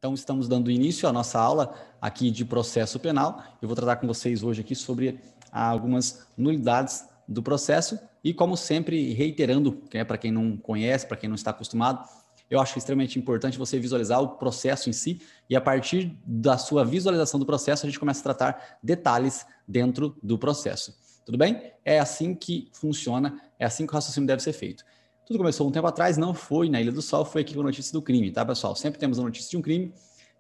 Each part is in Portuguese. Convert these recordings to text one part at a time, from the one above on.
Então, estamos dando início à nossa aula aqui de processo penal. Eu vou tratar com vocês hoje aqui sobre algumas nulidades do processo e, como sempre, reiterando, para quem não conhece, para quem não está acostumado, eu acho extremamente importante você visualizar o processo em si e, a partir da sua visualização do processo, a gente começa a tratar detalhes dentro do processo. Tudo bem? É assim que funciona, é assim que o raciocínio deve ser feito. Tudo começou um tempo atrás, não foi na Ilha do Sol, foi aqui com a notícia do crime, tá, pessoal? Sempre temos a notícia de um crime,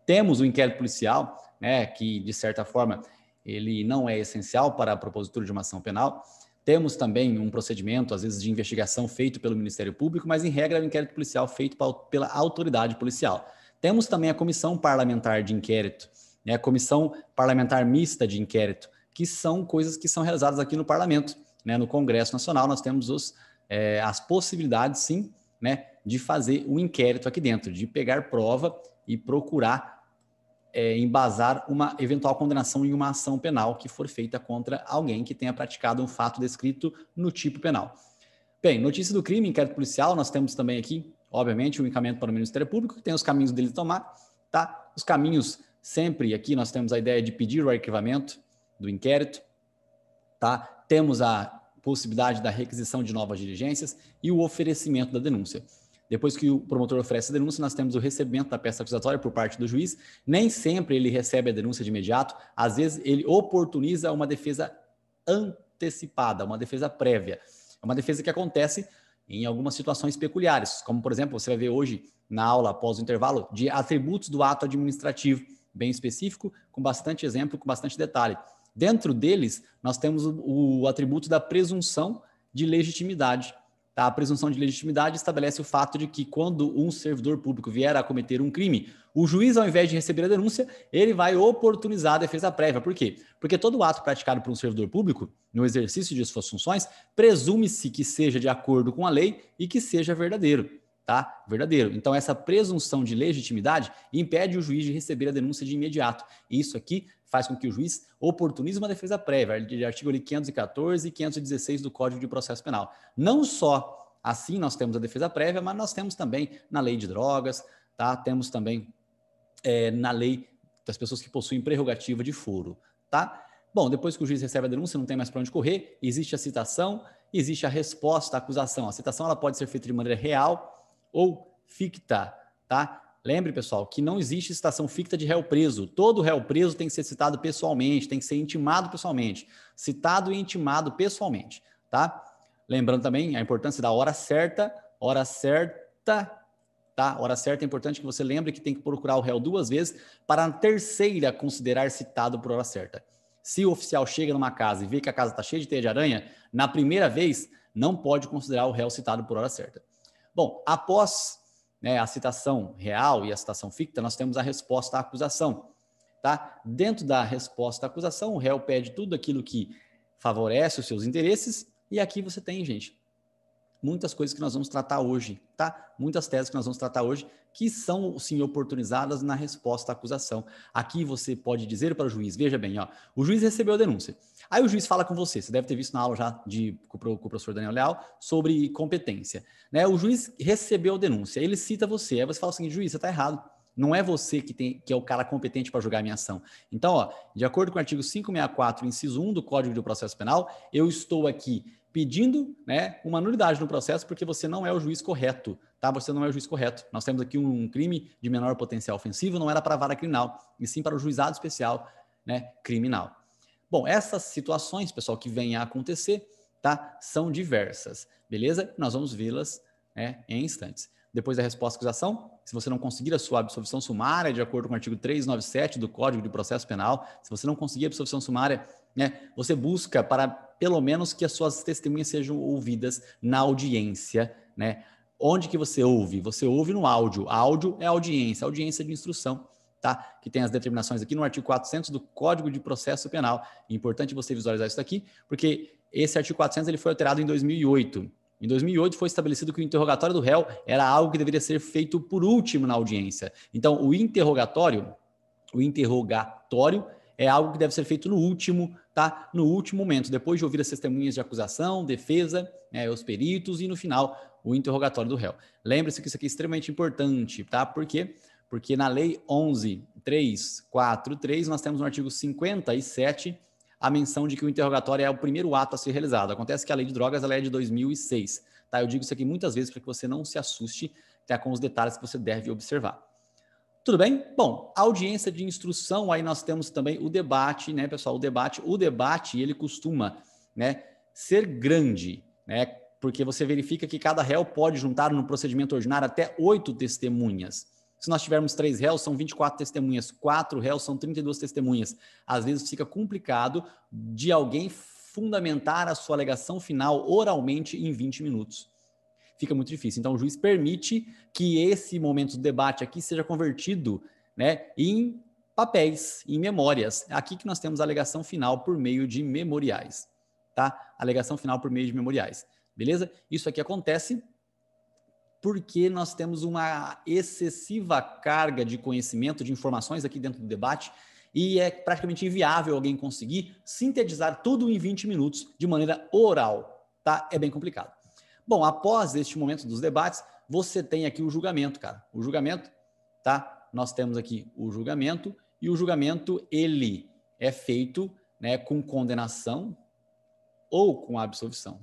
temos o inquérito policial, né, que, de certa forma, ele não é essencial para a propositura de uma ação penal. Temos também um procedimento, às vezes, de investigação feito pelo Ministério Público, mas, em regra, é o inquérito policial feito pela autoridade policial. Temos também a comissão parlamentar de inquérito, né, a comissão parlamentar mista de inquérito, que são coisas que são realizadas aqui no Parlamento, né, no Congresso Nacional. Nós temos as possibilidades, sim, né, de fazer um inquérito aqui dentro, de pegar prova e procurar embasar uma eventual condenação em uma ação penal que for feita contra alguém que tenha praticado um fato descrito no tipo penal. Bem, notícia do crime, inquérito policial, nós temos também aqui, obviamente, o encaminhamento para o Ministério Público, que tem os caminhos dele tomar, tá? Os caminhos, sempre aqui nós temos a ideia de pedir o arquivamento do inquérito, tá? Temos a possibilidade da requisição de novas diligências e o oferecimento da denúncia. Depois que o promotor oferece a denúncia, nós temos o recebimento da peça acusatória por parte do juiz. Nem sempre ele recebe a denúncia de imediato, às vezes ele oportuniza uma defesa antecipada, uma defesa prévia. É uma defesa que acontece em algumas situações peculiares, como, por exemplo, você vai ver hoje na aula após o intervalo de atributos do ato administrativo, bem específico, com bastante exemplo, com bastante detalhe. Dentro deles, nós temos o atributo da presunção de legitimidade. Tá? A presunção de legitimidade estabelece o fato de que, quando um servidor público vier a cometer um crime, o juiz, ao invés de receber a denúncia, ele vai oportunizar a defesa prévia. Por quê? Porque todo ato praticado por um servidor público, no exercício de suas funções, presume-se que seja de acordo com a lei e que seja verdadeiro. Tá? Verdadeiro. Então, essa presunção de legitimidade impede o juiz de receber a denúncia de imediato. Isso aqui faz com que o juiz oportunize uma defesa prévia, de artigo 514 e 516 do Código de Processo Penal. Não só assim nós temos a defesa prévia, mas nós temos também na lei de drogas, tá? Temos também na lei das pessoas que possuem prerrogativa de foro. Tá? Bom, depois que o juiz recebe a denúncia, não tem mais para onde correr, existe a citação, existe a resposta à acusação. A citação ela pode ser feita de maneira real ou ficta, tá? Lembre, pessoal, que não existe citação ficta de réu preso. Todo réu preso tem que ser citado pessoalmente, tem que ser intimado pessoalmente. Citado e intimado pessoalmente, tá? Lembrando também a importância da hora certa, tá? Hora certa é importante que você lembre que tem que procurar o réu 2 vezes para a terceira considerar citado por hora certa. Se o oficial chega numa casa e vê que a casa está cheia de teia de aranha, na primeira vez não pode considerar o réu citado por hora certa. Bom, após a citação real e a citação ficta, nós temos a resposta à acusação. Tá? Dentro da resposta à acusação, o réu pede tudo aquilo que favorece os seus interesses, e aqui você tem, gente, muitas coisas que nós vamos tratar hoje, tá? Muitas teses que nós vamos tratar hoje que são, sim, oportunizadas na resposta à acusação. Aqui você pode dizer para o juiz, veja bem, ó, o juiz recebeu a denúncia. Aí o juiz fala com você deve ter visto na aula já com o professor Daniel Leal sobre competência. Né? O juiz recebeu a denúncia, ele cita você, aí você fala assim, juiz, você está errado. Não é você que é o cara competente para julgar a minha ação. Então, ó, de acordo com o artigo 564, inciso 1 do Código de Processo Penal, eu estou aqui pedindo uma nulidade no processo porque você não é o juiz correto, tá? Você não é o juiz correto. Nós temos aqui um crime de menor potencial ofensivo, não era para a vara criminal, e sim para o juizado especial criminal. Bom, essas situações, pessoal, que vêm a acontecer, tá? São diversas, beleza? Nós vamos vê-las em instantes. Depois da resposta à acusação, se você não conseguir a sua absolvição sumária, de acordo com o artigo 397 do Código de Processo Penal, se você não conseguir a absolvição sumária, você busca para, pelo menos, que as suas testemunhas sejam ouvidas na audiência, Onde que você ouve? Você ouve no áudio. Áudio é audiência de instrução, tá? Que tem as determinações aqui no artigo 400 do Código de Processo Penal. É importante você visualizar isso aqui, porque esse artigo 400 ele foi alterado em 2008. Em 2008 foi estabelecido que o interrogatório do réu era algo que deveria ser feito por último na audiência. Então, o interrogatório é algo que deve ser feito no último, tá? No último momento, depois de ouvir as testemunhas de acusação, defesa, os peritos e, no final, o interrogatório do réu. Lembre-se que isso aqui é extremamente importante, tá? Por quê? Porque na Lei 11.343, nós temos no artigo 57 a menção de que o interrogatório é o primeiro ato a ser realizado. Acontece que a lei de drogas ela é de 2006. Tá? Eu digo isso aqui muitas vezes para que você não se assuste, tá, com os detalhes que você deve observar. Tudo bem? Bom, audiência de instrução, aí nós temos também o debate, né, pessoal? O debate, ele costuma, né, ser grande, né? Porque você verifica que cada réu pode juntar no procedimento ordinário até 8 testemunhas. Se nós tivermos 3 réus, são 24 testemunhas. 4 réus, são 32 testemunhas. Às vezes fica complicado de alguém fundamentar a sua alegação final oralmente em 20 minutos. Fica muito difícil. Então, o juiz permite que esse momento do debate aqui seja convertido, né, em papéis, em memórias. É aqui que nós temos a alegação final por meio de memoriais. Tá? Alegação final por meio de memoriais. Beleza? Isso aqui acontece porque nós temos uma excessiva carga de conhecimento, de informações aqui dentro do debate, e é praticamente inviável alguém conseguir sintetizar tudo em 20 minutos de maneira oral, tá? É bem complicado. Bom, após este momento dos debates, você tem aqui o julgamento, cara. O julgamento, tá? Nós temos aqui o julgamento, e o julgamento, ele é feito, né, com condenação ou com absolvição.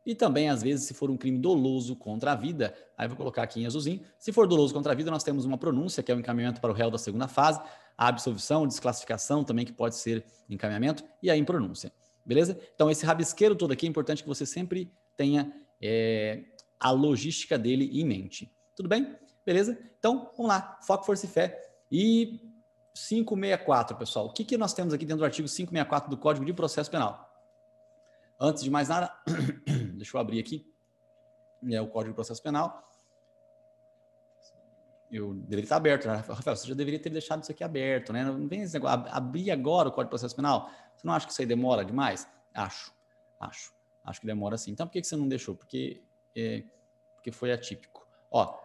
E também, às vezes, se for um crime doloso contra a vida, aí eu vou colocar aqui em azulzinho, se for doloso contra a vida, nós temos uma pronúncia, que é o encaminhamento para o réu da segunda fase, a absolvição, desclassificação também, que pode ser encaminhamento, e a impronúncia, beleza? Então, esse rabisqueiro todo aqui é importante que você sempre tenha a logística dele em mente. Tudo bem? Beleza? Então, vamos lá, foco, força e fé. E 564, pessoal, o que nós temos aqui dentro do artigo 564 do Código de Processo Penal? Antes de mais nada, deixa eu abrir aqui, o Código de Processo Penal. Eu deveria estar aberto, né? Rafael, você já deveria ter deixado isso aqui aberto, né? Não vem esse negócio, abrir agora o Código de Processo Penal. Você não acha que isso aí demora demais? Acho que demora sim. Então, por que você não deixou? Porque foi atípico. Ó,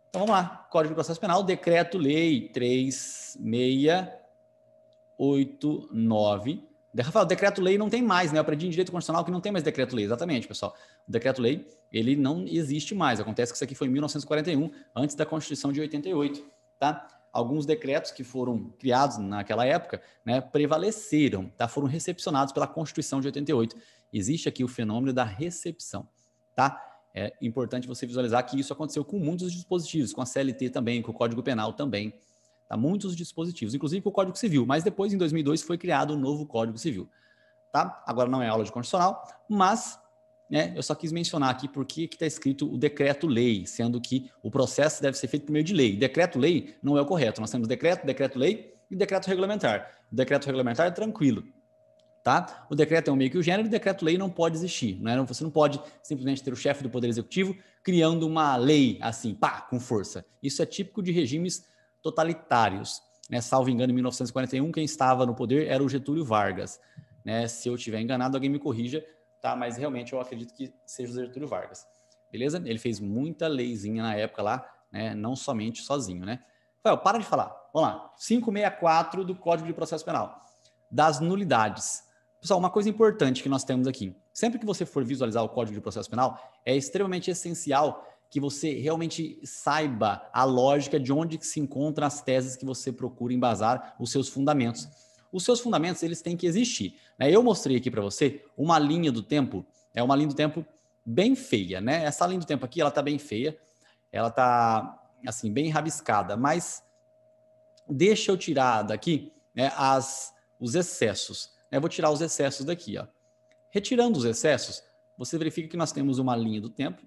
então vamos lá, Código de Processo Penal, Decreto-Lei 3689. Rafael, decreto-lei não tem mais, né? Eu aprendi em direito constitucional que não tem mais decreto-lei. Exatamente, pessoal. O decreto-lei, ele não existe mais. Acontece que isso aqui foi em 1941, antes da Constituição de 88, tá? Alguns decretos que foram criados naquela época, né, prevaleceram, tá? Foram recepcionados pela Constituição de 88. Existe aqui o fenômeno da recepção, tá? É importante você visualizar que isso aconteceu com muitos dispositivos, com a CLT também, com o Código Penal também. Tá? Muitos dispositivos, inclusive com o Código Civil, mas depois, em 2002, foi criado um novo Código Civil. Tá? Agora não é aula de constitucional, mas, né, eu só quis mencionar aqui porque está escrito o decreto-lei, sendo que o processo deve ser feito por meio de lei. Decreto-lei não é o correto. Nós temos decreto, decreto-lei e decreto regulamentar. O decreto regulamentar é tranquilo. Tá? O decreto é um meio que o gênero, e o decreto-lei não pode existir. Né? Você não pode simplesmente ter o chefe do Poder Executivo criando uma lei assim, pá, com força. Isso é típico de regimes totalitários. Né? Salvo engano, em 1941, quem estava no poder era o Getúlio Vargas. Né? Se eu estiver enganado, alguém me corrija, tá? Mas realmente eu acredito que seja o Getúlio Vargas. Beleza? Ele fez muita leizinha na época lá, né? Não somente sozinho. Né? Rafael, para de falar. Vamos lá. 564 do Código de Processo Penal. Das nulidades. Pessoal, uma coisa importante que nós temos aqui. Sempre que você for visualizar o Código de Processo Penal, é extremamente essencial que você realmente saiba a lógica de onde se encontram as teses que você procura embasar os seus fundamentos. Os seus fundamentos, eles têm que existir. Eu mostrei aqui para você uma linha do tempo, é uma linha do tempo bem feia, né? Essa linha do tempo aqui, ela tá bem feia, ela tá, assim, bem rabiscada, mas deixa eu tirar daqui, né, os excessos. Eu vou tirar os excessos daqui, ó. Retirando os excessos, você verifica que nós temos uma linha do tempo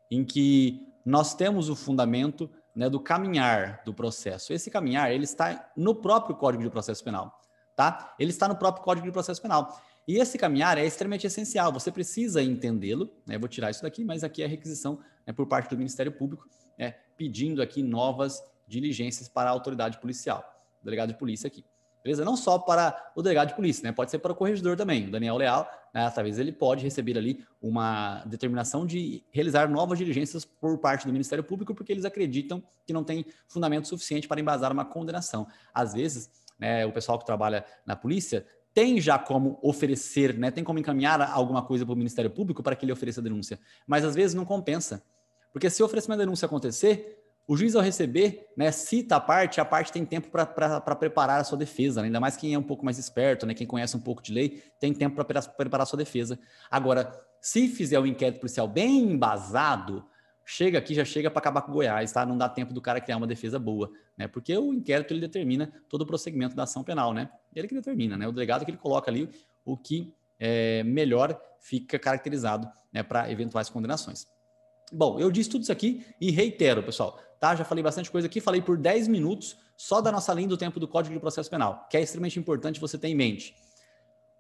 em que nós temos o fundamento, né, do caminhar do processo. Esse caminhar, ele está no próprio Código de Processo Penal, tá? Ele está no próprio Código de Processo Penal. E esse caminhar é extremamente essencial, você precisa entendê-lo, né? Eu vou tirar isso daqui, mas aqui é a requisição, né, por parte do Ministério Público, né, pedindo aqui novas diligências para a autoridade policial, o delegado de polícia aqui. Beleza? Não só para o delegado de polícia, né? Pode ser para o corregedor também. O Daniel Leal, né? Talvez ele pode receber ali uma determinação de realizar novas diligências por parte do Ministério Público, porque eles acreditam que não tem fundamento suficiente para embasar uma condenação. Às vezes, né, o pessoal que trabalha na polícia tem já como oferecer, né? Tem como encaminhar alguma coisa para o Ministério Público para que ele ofereça a denúncia. Mas às vezes não compensa. Porque se o oferecimento da denúncia acontecer, O juiz, ao receber, né, cita a parte tem tempo para preparar a sua defesa, né? Ainda mais quem é um pouco mais esperto, né, quem conhece um pouco de lei, tem tempo para preparar a sua defesa. Agora, se fizer um inquérito policial bem embasado, chega aqui, já chega para acabar com o Goiás, tá? Não dá tempo do cara criar uma defesa boa, né? Porque o inquérito, ele determina todo o procedimento da ação penal, né? Ele que determina, né? O delegado que ele coloca ali o que melhor fica caracterizado, né, para eventuais condenações. Bom, eu disse tudo isso aqui e reitero, pessoal, tá? Já falei bastante coisa aqui, falei por 10 minutos só da nossa linha do tempo do Código de Processo Penal, que é extremamente importante você ter em mente.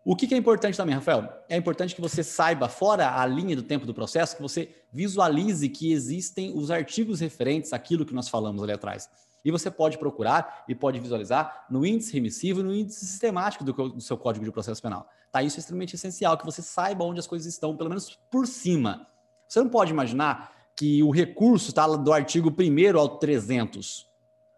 O que é importante também, Rafael? É importante que você saiba, fora a linha do tempo do processo, que você visualize que existem os artigos referentes àquilo que nós falamos ali atrás. E você pode procurar e pode visualizar no índice remissivo e no índice sistemático do seu Código de Processo Penal. Tá? Isso é extremamente essencial, que você saiba onde as coisas estão, pelo menos por cima. Você não pode imaginar que o recurso está do artigo 1º ao 300.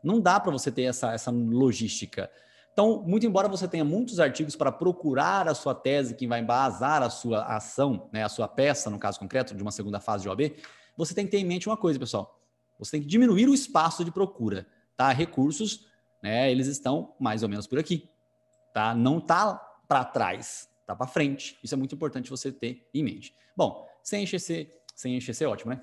Não dá para você ter essa logística. Então, muito embora você tenha muitos artigos para procurar a sua tese que vai embasar a sua ação, né, a sua peça, no caso concreto, de uma segunda fase de OAB, você tem que ter em mente uma coisa, pessoal. Você tem que diminuir o espaço de procura. Tá? Recursos, né, eles estão mais ou menos por aqui. Tá? Não está para trás, está para frente. Isso é muito importante você ter em mente. Bom, sem encher ótimo, né?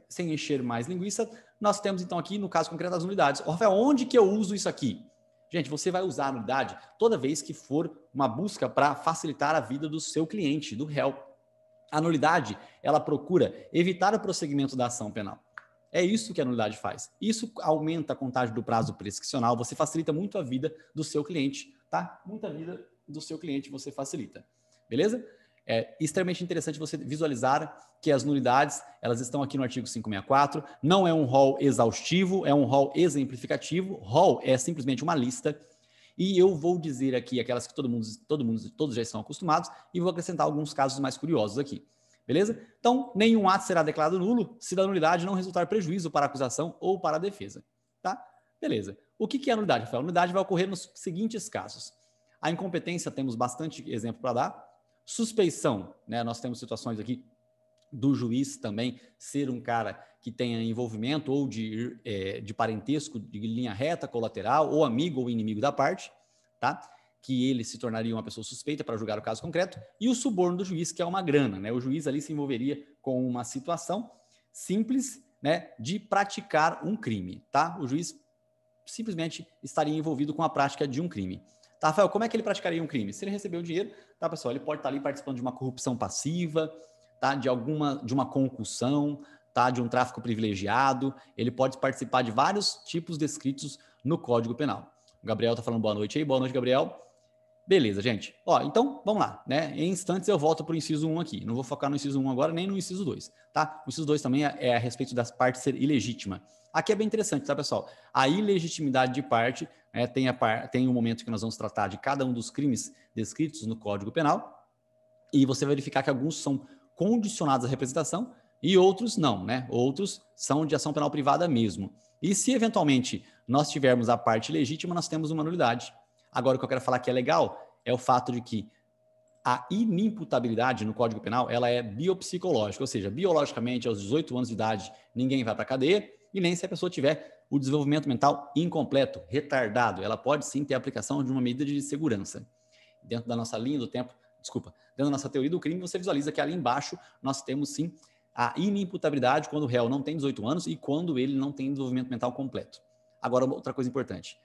Sem encher mais linguiça, nós temos então aqui, no caso concreto, as nulidades. Rafael, onde que eu uso isso aqui? Gente, você vai usar a nulidade toda vez que for uma busca para facilitar a vida do seu cliente, do réu. A nulidade, ela procura evitar o prosseguimento da ação penal. É isso que a nulidade faz. Isso aumenta a contagem do prazo prescricional, você facilita muito a vida do seu cliente, tá? Muita vida do seu cliente você facilita. Beleza? É extremamente interessante você visualizar que as nulidades, elas estão aqui no artigo 564, não é um rol exaustivo, é um rol exemplificativo. Rol é simplesmente uma lista, e eu vou dizer aqui aquelas que todos já estão acostumados, e vou acrescentar alguns casos mais curiosos aqui. Beleza? Então, nenhum ato será declarado nulo se da nulidade não resultar prejuízo para a acusação ou para a defesa. Tá? Beleza. O que é a nulidade, Rafael? A nulidade vai ocorrer nos seguintes casos. A incompetência, temos bastante exemplo para dar. Suspeição, né? Nós temos situações aqui do juiz também ser um cara que tenha envolvimento ou de parentesco de linha reta, colateral, ou amigo ou inimigo da parte, tá? Que ele se tornaria uma pessoa suspeita para julgar o caso concreto, e o suborno do juiz, que é uma grana, né? O juiz ali se envolveria com uma situação simples, né, de praticar um crime, tá? O juiz simplesmente estaria envolvido com a prática de um crime. Tá, Rafael, como é que ele praticaria um crime? Se ele recebeu dinheiro, tá, pessoal, ele pode estar ali participando de uma corrupção passiva, tá, de uma concussão, tá, de um tráfico privilegiado, ele pode participar de vários tipos descritos no Código Penal. O Gabriel tá falando boa noite aí, boa noite, Gabriel. Beleza, gente. Ó, então, vamos lá, né? Em instantes eu volto para o inciso 1 aqui. Não vou focar no inciso 1 agora, nem no inciso 2, tá? O inciso 2 também é a respeito das partes ser ilegítima. Aqui é bem interessante, tá, pessoal? A ilegitimidade de parte, tem um momento que nós vamos tratar de cada um dos crimes descritos no Código Penal, e você vai verificar que alguns são condicionados à representação e outros não, né? Outros são de ação penal privada mesmo. E se eventualmente nós tivermos a parte legítima, nós temos uma nulidade. Agora, o que eu quero falar que é legal é o fato de que a inimputabilidade no Código Penal, ela é biopsicológica, ou seja, biologicamente, aos 18 anos de idade, ninguém vai para a cadeia, e nem se a pessoa tiver o desenvolvimento mental incompleto, retardado. Ela pode sim ter a aplicação de uma medida de segurança. Dentro da nossa linha do tempo, dentro da nossa teoria do crime, você visualiza que ali embaixo nós temos sim a inimputabilidade quando o réu não tem 18 anos e quando ele não tem desenvolvimento mental completo. Agora, outra coisa importante.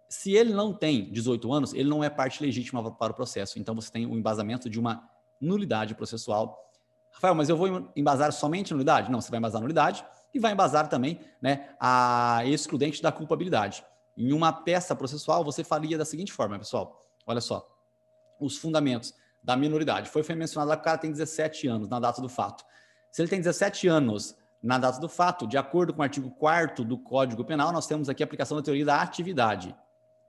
Se ele não tem 18 anos, ele não é parte legítima para o processo. Então, você tem o embasamento de uma nulidade processual. Rafael, mas eu vou embasar somente a nulidade? Não, você vai embasar a nulidade e vai embasar também, né, a excludente da culpabilidade. Em uma peça processual, você faria da seguinte forma, pessoal. Olha só. Os fundamentos da minoridade. Foi mencionado lá que o cara tem 17 anos na data do fato. Se ele tem 17 anos na data do fato, de acordo com o artigo 4º do Código Penal, nós temos aqui a aplicação da teoria da atividade.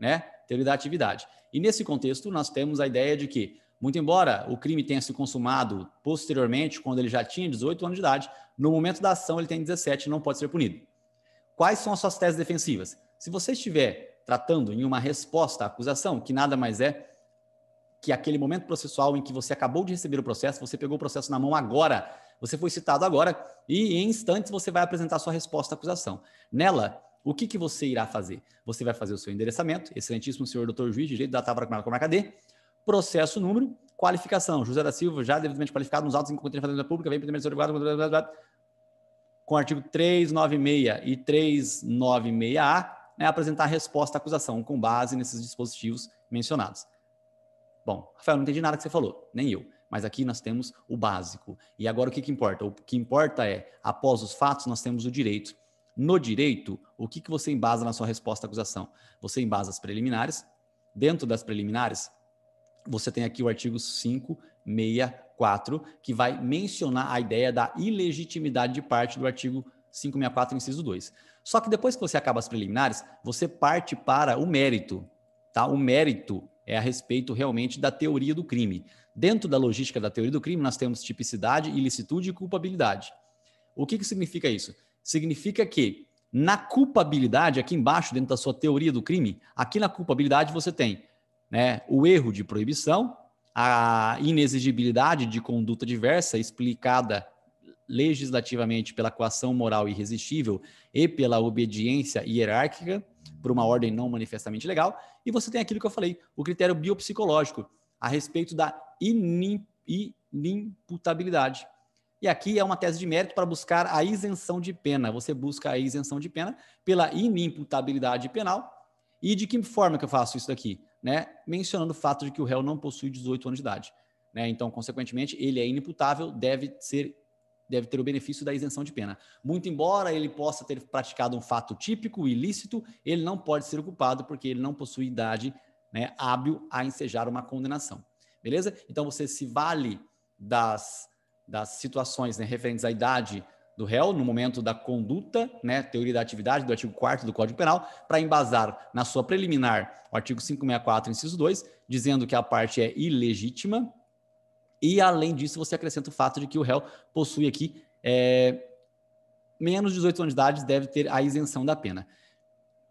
Né? Teoria da atividade. E nesse contexto, nós temos a ideia de que, muito embora o crime tenha se consumado posteriormente, quando ele já tinha 18 anos de idade, no momento da ação ele tem 17 e não pode ser punido. Quais são as suas teses defensivas? Se você estiver tratando em uma resposta à acusação, que nada mais é que aquele momento processual em que você acabou de receber o processo, você pegou o processo na mão agora, Você foi citado agora e em instantes você vai apresentar sua resposta à acusação. Nela, o que você irá fazer? Você vai fazer o seu endereçamento, excelentíssimo senhor doutor juiz, direito da Távora com marca D, processo número, qualificação, José da Silva, já devidamente qualificado nos autos em contra a Fazenda Pública, vem primeiro com o artigo 396 e 396A, né, apresentar a resposta à acusação com base nesses dispositivos mencionados. Bom, Rafael, não entendi nada que você falou, nem eu. Mas aqui nós temos o básico. E agora o que importa? O que importa é, após os fatos, nós temos o direito. No direito, o que você embasa na sua resposta à acusação? Você embasa as preliminares. Dentro das preliminares, você tem aqui o artigo 564, que vai mencionar a ideia da ilegitimidade de parte do artigo 564, inciso 2. Só que depois que você acaba as preliminares, você parte para o mérito. Tá? O mérito é a respeito realmente da teoria do crime. Dentro da logística da teoria do crime, nós temos tipicidade, ilicitude e culpabilidade. O que significa isso? Significa que na culpabilidade, aqui embaixo, dentro da sua teoria do crime, aqui na culpabilidade você tem, né, o erro de proibição, a inexigibilidade de conduta diversa explicada legislativamente pela coação moral irresistível e pela obediência hierárquica por uma ordem não manifestamente legal, e você tem aquilo que eu falei, o critério biopsicológico a respeito da inimputabilidade. E aqui é uma tese de mérito para buscar a isenção de pena. Você busca a isenção de pena pela inimputabilidade penal. E de que forma que eu faço isso daqui? Né? Mencionando o fato de que o réu não possui 18 anos de idade. Né? Então, consequentemente, ele é inimputável, deve ter o benefício da isenção de pena. Muito embora ele possa ter praticado um fato típico, ilícito, ele não pode ser culpado porque ele não possui idade, né, hábil a ensejar uma condenação. Beleza? Então, você se vale das situações, né, referentes à idade do réu no momento da conduta, né, teoria da atividade do artigo 4º do Código Penal, para embasar na sua preliminar o artigo 564, inciso 2, dizendo que a parte é ilegítima. E, além disso, você acrescenta o fato de que o réu possui aqui menos de 18 anos de idade, deve ter a isenção da pena.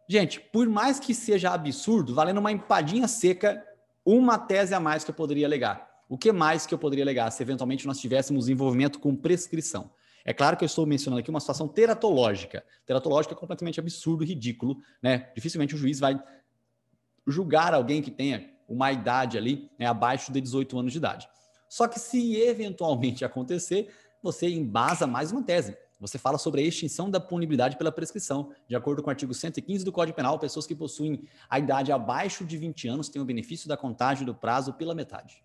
Gente, por mais que seja absurdo, valendo uma empadinha seca, uma tese a mais que eu poderia alegar. O que mais que eu poderia alegar se eventualmente nós tivéssemos envolvimento com prescrição? É claro que eu estou mencionando aqui uma situação teratológica. Teratológica é completamente absurdo, ridículo, né? Dificilmente o juiz vai julgar alguém que tenha uma idade ali, né, abaixo de 18 anos de idade. Só que se eventualmente acontecer, você embasa mais uma tese. Você fala sobre a extinção da punibilidade pela prescrição. De acordo com o artigo 115 do Código Penal, pessoas que possuem a idade abaixo de 20 anos têm o benefício da contagem do prazo pela metade.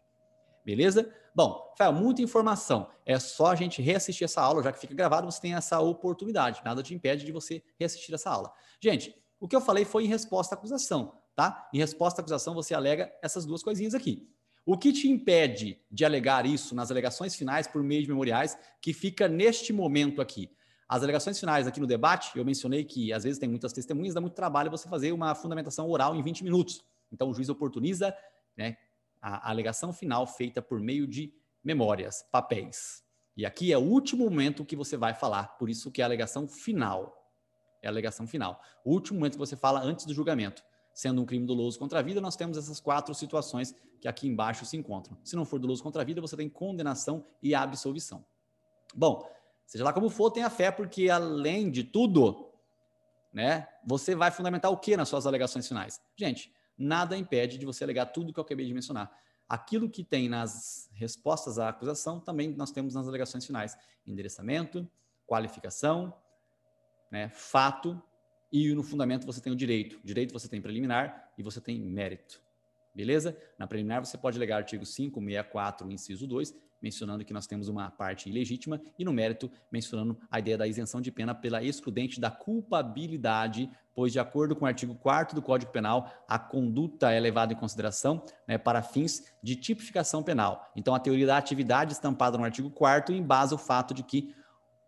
Beleza? Bom, Rafael, muita informação. É só a gente reassistir essa aula, já que fica gravado, você tem essa oportunidade. Nada te impede de você reassistir essa aula. Gente, o que eu falei foi em resposta à acusação, tá? Em resposta à acusação, você alega essas duas coisinhas aqui. O que te impede de alegar isso nas alegações finais por meio de memoriais, que fica neste momento aqui? As alegações finais aqui no debate, eu mencionei que às vezes tem muitas testemunhas, dá muito trabalho você fazer uma fundamentação oral em 20 minutos. Então o juiz oportuniza, né, a alegação final feita por meio de memórias, papéis. E aqui é o último momento que você vai falar, por isso que é a alegação final. É a alegação final. O último momento que você fala antes do julgamento. Sendo um crime doloso contra a vida, nós temos essas 4 situações que aqui embaixo se encontram. Se não for doloso contra a vida, você tem condenação e absolvição. Bom, seja lá como for, tenha fé, porque além de tudo, né, você vai fundamentar o que nas suas alegações finais? Gente, nada impede de você alegar tudo que eu acabei de mencionar. Aquilo que tem nas respostas à acusação, também nós temos nas alegações finais. Endereçamento, qualificação, né, fato, e no fundamento você tem o direito. Direito você tem preliminar e você tem mérito. Beleza? Na preliminar você pode alegar artigo 564, inciso 2, mencionando que nós temos uma parte ilegítima, e no mérito mencionando a ideia da isenção de pena pela excludente da culpabilidade, pois de acordo com o artigo 4º do Código Penal, a conduta é levada em consideração, né, para fins de tipificação penal. Então a teoria da atividade estampada no artigo 4º embasa o fato de que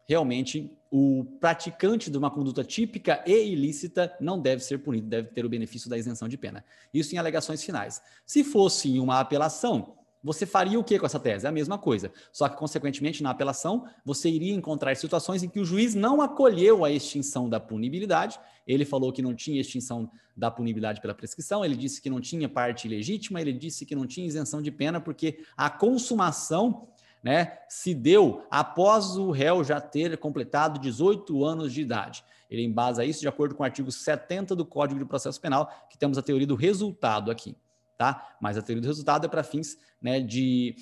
realmente o praticante de uma conduta típica e ilícita não deve ser punido, deve ter o benefício da isenção de pena. Isso em alegações finais. Se fosse em uma apelação, você faria o que com essa tese? A mesma coisa. Só que, consequentemente, na apelação, você iria encontrar situações em que o juiz não acolheu a extinção da punibilidade. Ele falou que não tinha extinção da punibilidade pela prescrição, ele disse que não tinha parte ilegítima, ele disse que não tinha isenção de pena, porque a consumação né, se deu após o réu já ter completado 18 anos de idade. Ele embasa isso de acordo com o artigo 70 do Código de Processo Penal, que temos a teoria do resultado aqui, tá? Mas a teoria do resultado é para fins, né, de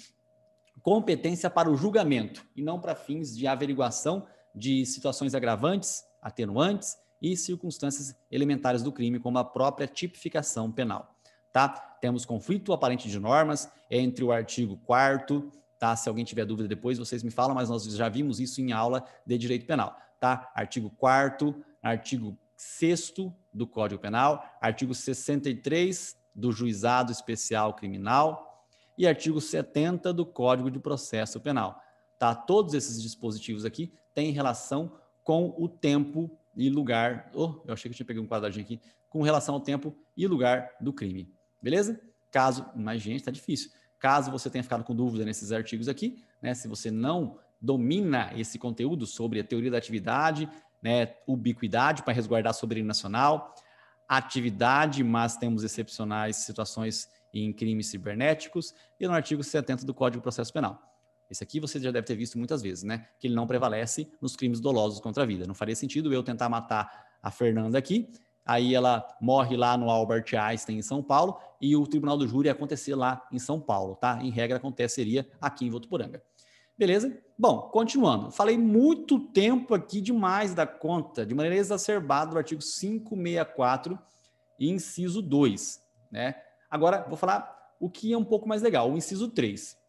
competência para o julgamento e não para fins de averiguação de situações agravantes, atenuantes e circunstâncias elementares do crime, como a própria tipificação penal, tá? Temos conflito aparente de normas entre o artigo 4º, tá? Se alguém tiver dúvida depois, vocês me falam, mas nós já vimos isso em aula de direito penal, tá? Artigo 4º, artigo 6º do Código Penal, artigo 63 do Juizado Especial Criminal e artigo 70 do Código de Processo Penal, tá? Todos esses dispositivos aqui têm relação com o tempo e lugar, eu achei que eu tinha pegado um quadradinho aqui, com relação ao tempo e lugar do crime, beleza? Caso, mas gente, tá difícil. Caso você tenha ficado com dúvida nesses artigos aqui, né, se você não domina esse conteúdo sobre a teoria da atividade, né, ubiquidade para resguardar a soberania nacional, atividade, mas temos excepcionais situações em crimes cibernéticos, e no artigo 70 do Código de Processo Penal. Esse aqui você já deve ter visto muitas vezes, né? Que ele não prevalece nos crimes dolosos contra a vida. Não faria sentido eu tentar matar a Fernanda aqui, aí ela morre lá no Albert Einstein, em São Paulo, e o tribunal do júri acontecer lá em São Paulo, tá? Em regra, aconteceria aqui em Votuporanga. Beleza? Bom, continuando. Falei muito tempo aqui demais da conta, de maneira exacerbada, do artigo 564, inciso 2, né? Agora, vou falar o que é um pouco mais legal, o inciso 3.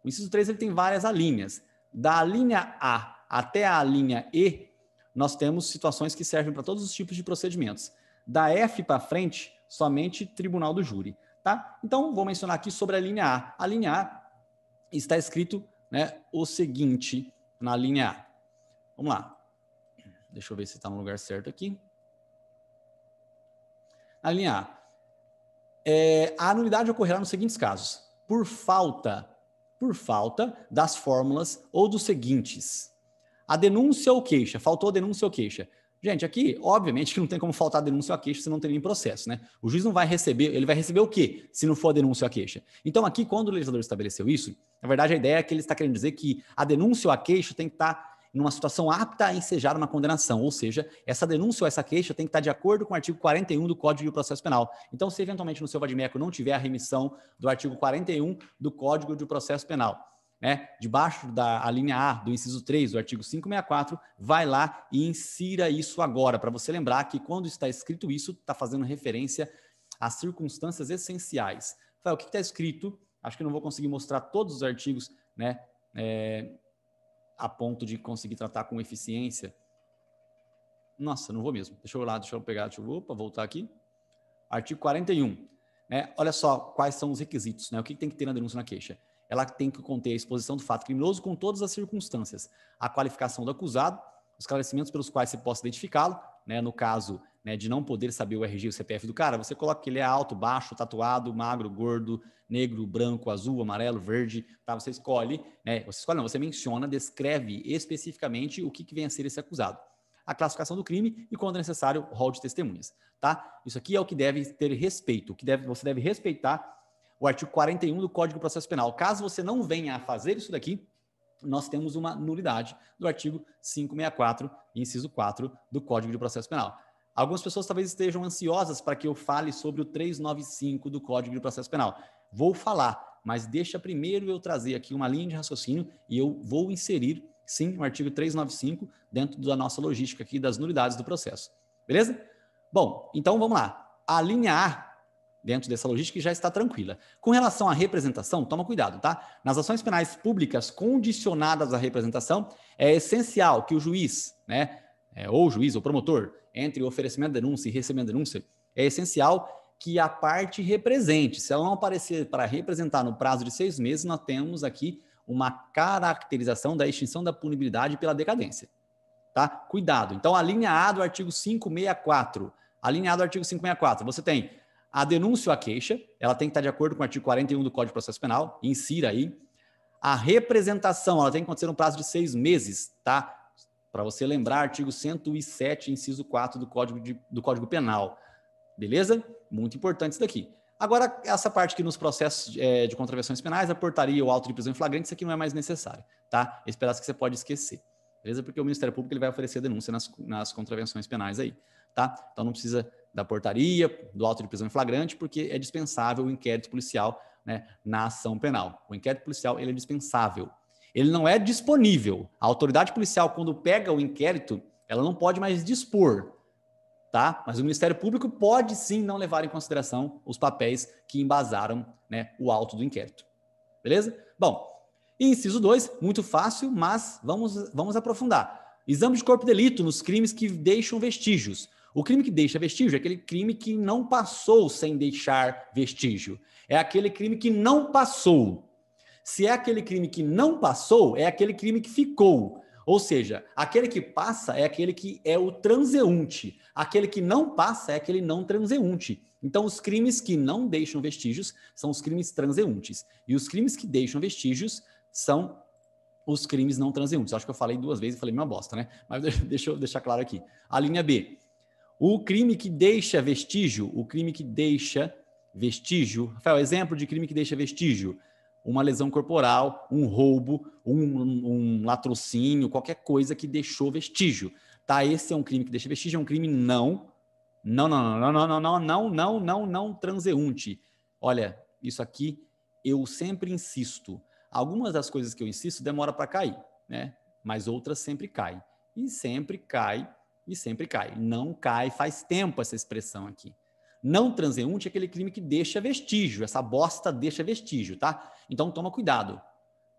O inciso 3 ele tem várias alíneas. Da linha A até a linha E, nós temos situações que servem para todos os tipos de procedimentos. Da F para frente, somente tribunal do júri, tá? Então, vou mencionar aqui sobre a linha A. A linha A está escrito, né, o seguinte na linha A. Vamos lá. Deixa eu ver se está no lugar certo aqui. Na linha A, a nulidade ocorrerá nos seguintes casos. Por falta das fórmulas ou dos seguintes. A denúncia ou queixa. Faltou a denúncia ou queixa. Gente, aqui, obviamente, que não tem como faltar a denúncia ou a queixa se não tem nem processo, né? O juiz não vai receber, ele vai receber o quê se não for a denúncia ou a queixa? Então, aqui, quando o legislador estabeleceu isso, na verdade, a ideia é que ele está querendo dizer que a denúncia ou a queixa tem que estar numa situação apta a ensejar uma condenação, ou seja, essa denúncia ou essa queixa tem que estar de acordo com o artigo 41 do Código de Processo Penal. Então, se eventualmente no seu vadimeco não tiver a remissão do artigo 41 do Código de Processo Penal, né, debaixo da linha A do inciso 3 do artigo 564, vai lá e insira isso agora, para você lembrar que quando está escrito isso, está fazendo referência às circunstâncias essenciais. O que está escrito? Acho que não vou conseguir mostrar todos os artigos, né, a ponto de conseguir tratar com eficiência. Nossa, não vou mesmo. Deixa eu pegar, voltar aqui. Artigo 41. Né? Olha só quais são os requisitos, né? O que tem que ter na denúncia ou na queixa? Ela tem que conter a exposição do fato criminoso com todas as circunstâncias, a qualificação do acusado, os esclarecimentos pelos quais se possa identificá-lo, né? No caso, né, de não poder saber o RG e o CPF do cara, você coloca que ele é alto, baixo, tatuado, magro, gordo, negro, branco, azul, amarelo, verde, tá? Você escolhe, né? Você escolhe não, você menciona, descreve especificamente o que vem a ser esse acusado. A classificação do crime e, quando necessário, o rol de testemunhas, tá? Isso aqui é o que deve ter respeito, você deve respeitar o artigo 41 do Código de Processo Penal. Caso você não venha a fazer isso daqui, nós temos uma nulidade do artigo 564, inciso 4 do Código de Processo Penal. Algumas pessoas talvez estejam ansiosas para que eu fale sobre o 395 do Código de Processo Penal. Vou falar, mas deixa primeiro eu trazer aqui uma linha de raciocínio e eu vou inserir, sim, o artigo 395 dentro da nossa logística aqui das nulidades do processo. Beleza? Bom, então vamos lá. A linha A, dentro dessa logística, já está tranquila. Com relação à representação, toma cuidado, tá? Nas ações penais públicas condicionadas à representação, é essencial que o juiz, né, ou o juiz ou promotor, entre o oferecimento da denúncia e recebimento da denúncia, é essencial que a parte represente. Se ela não aparecer para representar no prazo de 6 meses, nós temos aqui uma caracterização da extinção da punibilidade pela decadência. Tá? Cuidado. Então, a linha A do artigo 564. A linha A do artigo 564, você tem a denúncia ou a queixa, ela tem que estar de acordo com o artigo 41 do Código de Processo Penal, insira aí. A representação, ela tem que acontecer no prazo de 6 meses, tá? Para você lembrar, artigo 107, inciso 4 do Código Penal. Beleza? Muito importante isso daqui. Agora, essa parte aqui nos processos de contravenções penais, a portaria ou auto de prisão em flagrante, isso aqui não é mais necessário, tá? Esse pedaço que você pode esquecer, beleza? Porque o Ministério Público ele vai oferecer denúncia nas contravenções penais aí, tá? Então não precisa da portaria, do auto de prisão em flagrante, porque é dispensável o inquérito policial, né, na ação penal. O inquérito policial ele é dispensável. Ele não é disponível. A autoridade policial, quando pega o inquérito, ela não pode mais dispor, tá? Mas o Ministério Público pode sim não levar em consideração os papéis que embasaram, né, o auto do inquérito. Beleza? Bom, inciso 2, muito fácil, mas vamos aprofundar. Exame de corpo de delito nos crimes que deixam vestígios. O crime que deixa vestígio é aquele crime que não passou sem deixar vestígio. É aquele crime que não passou. Se é aquele crime que não passou, é aquele crime que ficou. Ou seja, aquele que passa é aquele que é o transeunte. Aquele que não passa é aquele não transeunte. Então, os crimes que não deixam vestígios são os crimes transeuntes. E os crimes que deixam vestígios são os crimes não transeuntes. Acho que eu falei 2 vezes e falei uma bosta, né? Mas deixa eu deixar claro aqui. A linha B. O crime que deixa vestígio, Rafael, exemplo de crime que deixa vestígio: uma lesão corporal, um roubo, um latrocínio, qualquer coisa que deixou vestígio, tá? Esse é um crime que deixa vestígio, é um crime não transeunte. Olha, isso aqui eu sempre insisto. Algumas das coisas que eu insisto demora para cair, né? Mas outras sempre caem. E sempre cai. Não cai, faz tempo essa expressão aqui. Não transeunte é aquele crime que deixa vestígio. Essa bosta deixa vestígio, tá? Então toma cuidado,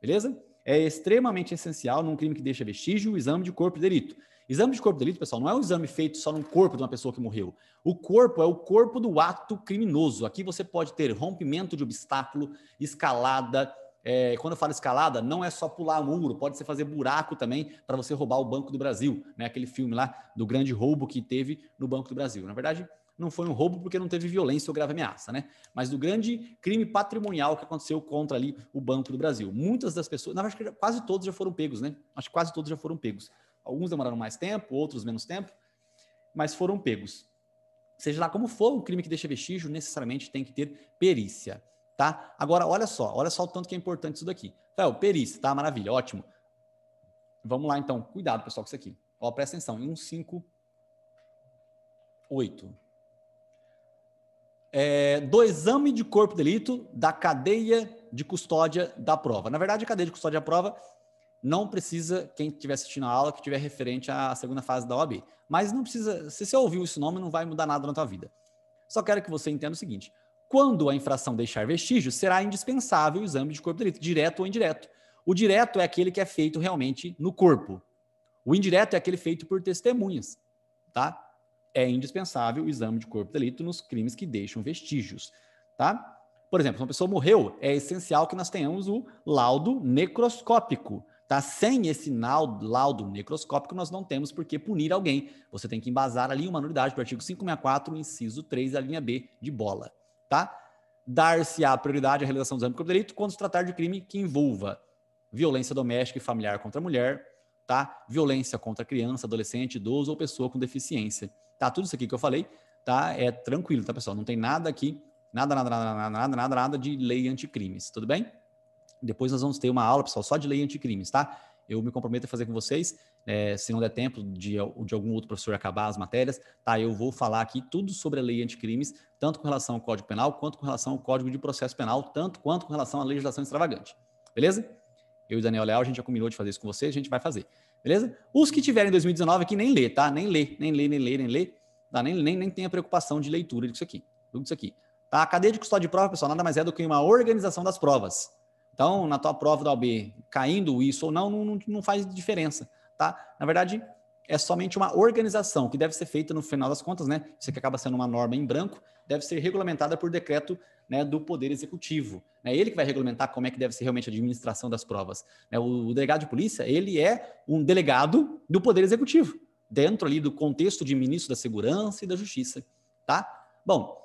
beleza? É extremamente essencial num crime que deixa vestígio o exame de corpo de delito. Exame de corpo de delito, pessoal, não é um exame feito só no corpo de uma pessoa que morreu. O corpo é o corpo do ato criminoso. Aqui você pode ter rompimento de obstáculo, escalada. Quando eu falo escalada, não é só pular muro, pode ser fazer buraco também para você roubar o Banco do Brasil, né? Aquele filme lá do grande roubo que teve no Banco do Brasil. Na verdade, não foi um roubo porque não teve violência ou grave ameaça, né? Mas do grande crime patrimonial que aconteceu contra ali o Banco do Brasil. Muitas das pessoas, na verdade, quase todos já foram pegos, né? Acho que quase todos já foram pegos. Alguns demoraram mais tempo, outros menos tempo, mas foram pegos. Seja lá como for, o crime que deixa vestígio necessariamente tem que ter perícia, tá? Agora, olha só o tanto que é importante isso daqui. Perícia, tá? Maravilha, ótimo. Vamos lá, então. Cuidado, pessoal, com isso aqui. Ó, presta atenção. 158. Do exame de corpo de delito da cadeia de custódia da prova. Na verdade, a cadeia de custódia da prova não precisa, quem estiver assistindo a aula, que tiver referente à segunda fase da OAB. Mas não precisa, se você ouviu esse nome, não vai mudar nada na tua vida. Só quero que você entenda o seguinte: quando a infração deixar vestígio, será indispensável o exame de corpo de delito, direto ou indireto. O direto é aquele que é feito realmente no corpo. O indireto é aquele feito por testemunhas, tá? É indispensável o exame de corpo de delito nos crimes que deixam vestígios, tá? Por exemplo, se uma pessoa morreu, é essencial que nós tenhamos o laudo necroscópico, tá? Sem esse laudo necroscópico, nós não temos por que punir alguém. Você tem que embasar ali uma nulidade do artigo 564, inciso 3, a linha B de bola, tá? Dar-se-á prioridade à realização do exame de corpo de delito quando se tratar de crime que envolva violência doméstica e familiar contra a mulher, tá? Violência contra criança, adolescente, idoso ou pessoa com deficiência. Tá? Tudo isso aqui que eu falei, tá? É tranquilo, tá, pessoal? Não tem nada aqui, nada de lei anticrimes, tudo bem? Depois nós vamos ter uma aula, pessoal, só de lei anticrimes, tá? Eu me comprometo a fazer com vocês, se não der tempo de algum outro professor acabar as matérias, tá? Eu vou falar aqui tudo sobre a lei anticrimes, tanto com relação ao Código Penal, quanto com relação ao Código de Processo Penal, tanto quanto com relação à legislação extravagante, beleza? Eu e o Daniel Leal, a gente já combinou de fazer isso com vocês, a gente vai fazer, beleza? Os que tiverem em 2019 aqui, nem lê, tá? Nem lê. Tá? Nem tem a preocupação de leitura disso aqui. Tudo isso aqui. Tá? A cadeia de custódia de prova, pessoal, nada mais é do que uma organização das provas. Então, na tua prova da OAB, caindo isso ou não faz diferença, tá? Na verdade, é somente uma organização que deve ser feita no final das contas, né? Isso aqui acaba sendo uma norma em branco, deve ser regulamentada por decreto, né, do Poder Executivo. É ele que vai regulamentar como é que deve ser realmente a administração das provas. O delegado de polícia, ele é um delegado do Poder Executivo, dentro ali do contexto de ministro da Segurança e da Justiça, tá? Bom,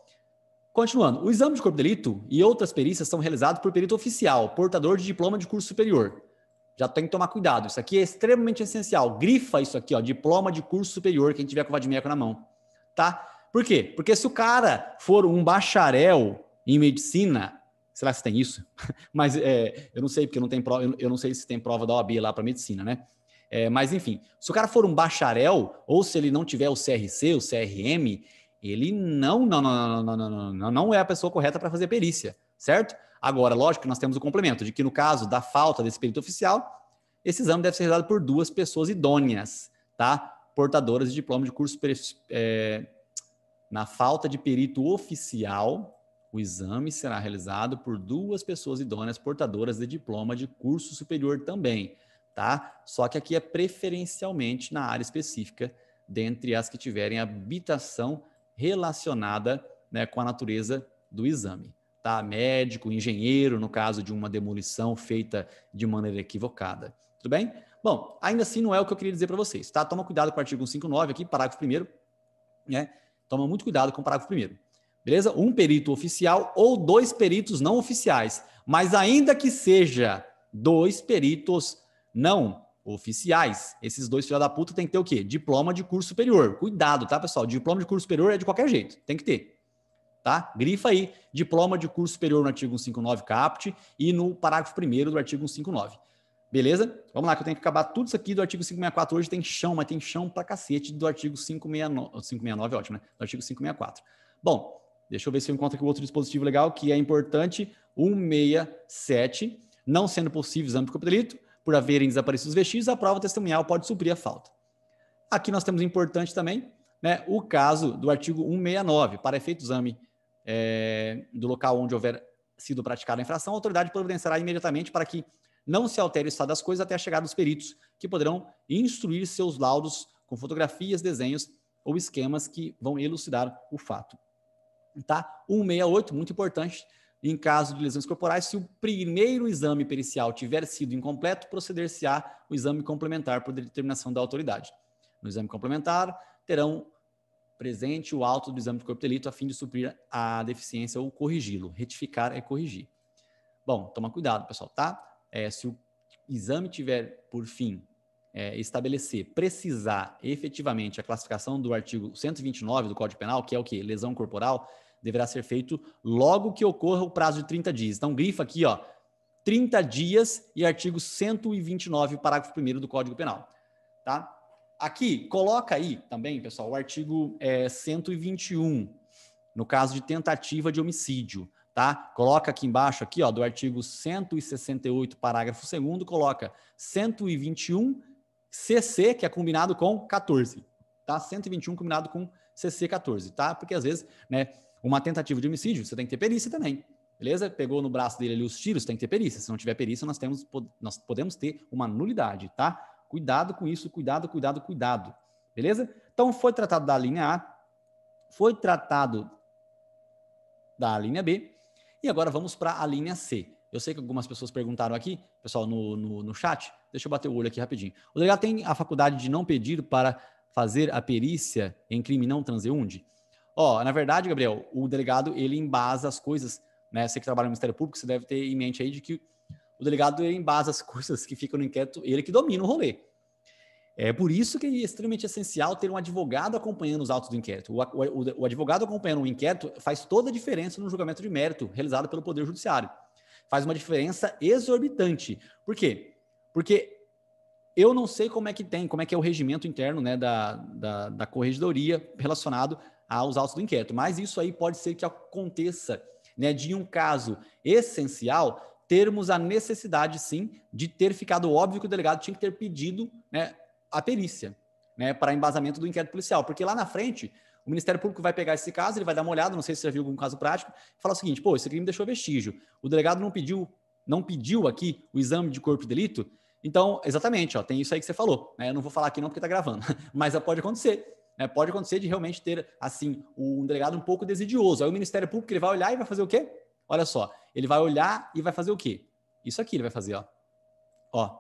continuando, o exame de corpo de delito e outras perícias são realizados por perito oficial, portador de diploma de curso superior. Já tem que tomar cuidado, isso aqui é extremamente essencial. Grifa isso aqui, ó, diploma de curso superior, quem tiver com o vadimeco na mão, tá? Por quê? Porque se o cara for um bacharel Em medicina, será que tem isso? Mas eu não sei, porque não tem prova, eu não sei se tem prova da OAB lá para medicina, né? Mas, enfim, se o cara for um bacharel, ou se ele não tiver o CRC, o CRM, ele não é a pessoa correta para fazer perícia, certo? Agora, lógico que nós temos o complemento de que, no caso da falta desse perito oficial, esse exame deve ser realizado por 2 pessoas idôneas, tá? Portadoras de diploma de curso. Na falta de perito oficial, o exame será realizado por 2 pessoas idôneas portadoras de diploma de curso superior também, tá? Só que aqui é preferencialmente na área específica, dentre as que tiverem habitação relacionada, né, com a natureza do exame, tá? Médico, engenheiro, no caso de uma demolição feita de maneira equivocada. Tudo bem? Bom, ainda assim não é o que eu queria dizer para vocês, tá? Toma cuidado com o artigo 159 aqui, parágrafo 1º, né? Toma muito cuidado com o parágrafo 1º. Beleza? Um perito oficial ou 2 peritos não oficiais. Mas ainda que seja 2 peritos não oficiais, esses 2 filha da puta tem que ter o quê? Diploma de curso superior. Cuidado, tá, pessoal? Diploma de curso superior é de qualquer jeito. Tem que ter. Tá? Grifa aí. Diploma de curso superior no artigo 159 caput e no parágrafo 1º do artigo 159. Beleza? Vamos lá, que eu tenho que acabar tudo isso aqui do artigo 564. Hoje tem chão, mas tem chão pra cacete do artigo 569. 569 é ótimo, né? Do artigo 564. Bom, deixa eu ver se eu encontro aqui outro dispositivo legal, que é importante, 167. Não sendo possível exame de corpo de delito, por haverem desaparecido os vestígios, a prova testemunhal pode suprir a falta. Aqui nós temos importante também, né, o caso do artigo 169. Para efeito do exame do local onde houver sido praticada a infração, a autoridade providenciará imediatamente para que não se altere o estado das coisas até a chegada dos peritos, que poderão instruir seus laudos com fotografias, desenhos ou esquemas que vão elucidar o fato. Tá? 168, muito importante, em caso de lesões corporais, se o primeiro exame pericial tiver sido incompleto, proceder-se-á o exame complementar por determinação da autoridade. No exame complementar, terão presente o auto do exame de corpo de delito a fim de suprir a deficiência ou corrigi-lo. Retificar é corrigir. Bom, toma cuidado, pessoal, tá? Se o exame tiver, por fim, precisar efetivamente a classificação do artigo 129 do Código Penal, que é o quê? Lesão corporal, deverá ser feito logo que ocorra o prazo de 30 dias. Então, grifa aqui, ó, 30 dias e artigo 129, parágrafo 1º do Código Penal, tá? Aqui, coloca aí também, pessoal, o artigo 121, no caso de tentativa de homicídio. Tá? Coloca aqui embaixo, aqui, ó, do artigo 168, parágrafo 2º, coloca 121 CC, que é combinado com 14. Tá? 121 combinado com CC 14, tá? Porque às vezes, né, uma tentativa de homicídio, você tem que ter perícia também. Beleza? Pegou no braço dele ali os tiros, tem que ter perícia. Se não tiver perícia, nós podemos ter uma nulidade, tá? Cuidado com isso, cuidado. Beleza? Então, foi tratado da linha A, foi tratado da linha B, e agora vamos para a linha C. Eu sei que algumas pessoas perguntaram aqui, pessoal, no chat. Deixa eu bater o olho aqui rapidinho. O delegado tem a faculdade de não pedir para fazer a perícia em crime não transeunte? Na verdade, Gabriel, o delegado, ele embasa as coisas, né? Você que trabalha no Ministério Público, você deve ter em mente aí de que o delegado, ele embasa as coisas que ficam no inquérito, ele que domina o rolê. É por isso que é extremamente essencial ter um advogado acompanhando os autos do inquérito. O advogado acompanhando o inquérito faz toda a diferença no julgamento de mérito realizado pelo Poder Judiciário. Faz uma diferença exorbitante. Por quê? Porque eu não sei como é que é o regimento interno, né, da corregedoria relacionado aos autos do inquérito, mas isso aí pode ser que aconteça, né, de um caso essencial termos a necessidade, sim, de ter ficado óbvio que o delegado tinha que ter pedido, né, a perícia, né, para embasamento do inquérito policial, porque lá na frente o Ministério Público vai pegar esse caso, ele vai dar uma olhada, não sei se você já viu algum caso prático, e falar o seguinte: pô, esse crime deixou vestígio, o delegado não pediu aqui o exame de corpo de delito. Então, exatamente, ó, tem isso aí que você falou, né? Eu não vou falar aqui não porque está gravando, mas pode acontecer, né? Pode acontecer de realmente ter, assim, um delegado um pouco desidioso. Aí o Ministério Público, ele vai olhar e vai fazer o quê? Olha só, ele vai olhar e vai fazer o quê? Isso aqui ele vai fazer, ó.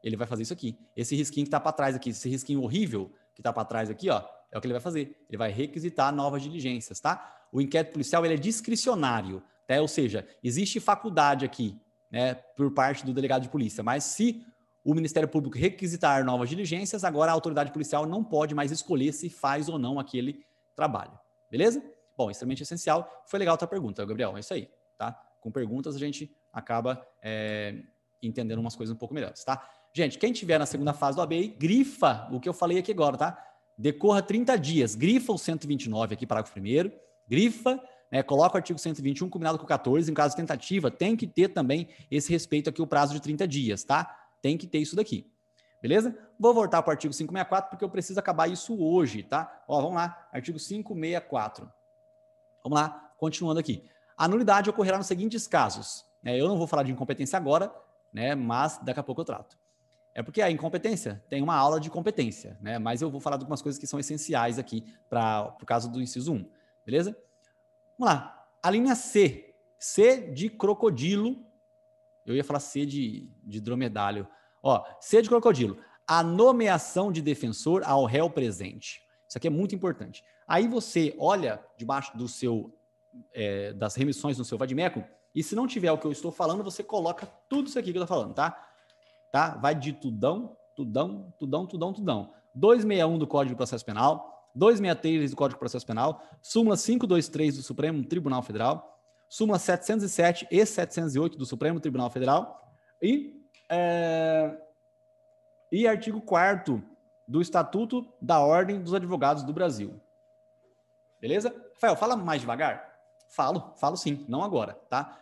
Ele vai fazer isso aqui. Esse risquinho que está para trás aqui, esse risquinho horrível que está para trás aqui, ó, é o que ele vai fazer. Ele vai requisitar novas diligências, tá? O inquérito policial, ele é discricionário, tá? Ou seja, existe faculdade aqui, né, por parte do delegado de polícia, mas se o Ministério Público requisitar novas diligências, agora a autoridade policial não pode mais escolher se faz ou não aquele trabalho. Beleza? Bom, extremamente essencial. Foi legal a tua pergunta, Gabriel. É isso aí, tá? Com perguntas a gente acaba entendendo umas coisas um pouco melhores, tá? Gente, quem tiver na segunda fase do AB aí, grifa o que eu falei aqui agora, tá? Decorra 30 dias. Grifa o 129 aqui, parágrafo 1º. Grifa, né, coloca o artigo 121 combinado com o 14. Em caso de tentativa, tem que ter também esse respeito aqui, o prazo de 30 dias, tá? Tem que ter isso daqui. Beleza? Vou voltar para o artigo 564 porque eu preciso acabar isso hoje, tá? Ó, vamos lá. Artigo 564. Vamos lá, continuando aqui. A nulidade ocorrerá nos seguintes casos. Eu não vou falar de incompetência agora, né, mas daqui a pouco eu trato. É porque a incompetência tem uma aula de competência, né? Mas eu vou falar de algumas coisas que são essenciais aqui para o caso do inciso 1, beleza? Vamos lá. A linha C. C de crocodilo. Eu ia falar C de dromedário. Ó, C de crocodilo. A nomeação de defensor ao réu presente. Isso aqui é muito importante. Aí você olha debaixo do seu, das remissões no seu vadimeco, e se não tiver o que eu estou falando, você coloca tudo isso aqui que eu estou falando, tá? Vai de tudão, tudão, tudão, tudão, tudão. 261 do Código de Processo Penal, 263 do Código de Processo Penal, súmula 523 do Supremo Tribunal Federal, súmula 707 e 708 do Supremo Tribunal Federal e artigo 4º do Estatuto da Ordem dos Advogados do Brasil. Beleza? Rafael, fala mais devagar? Falo sim, não agora, tá?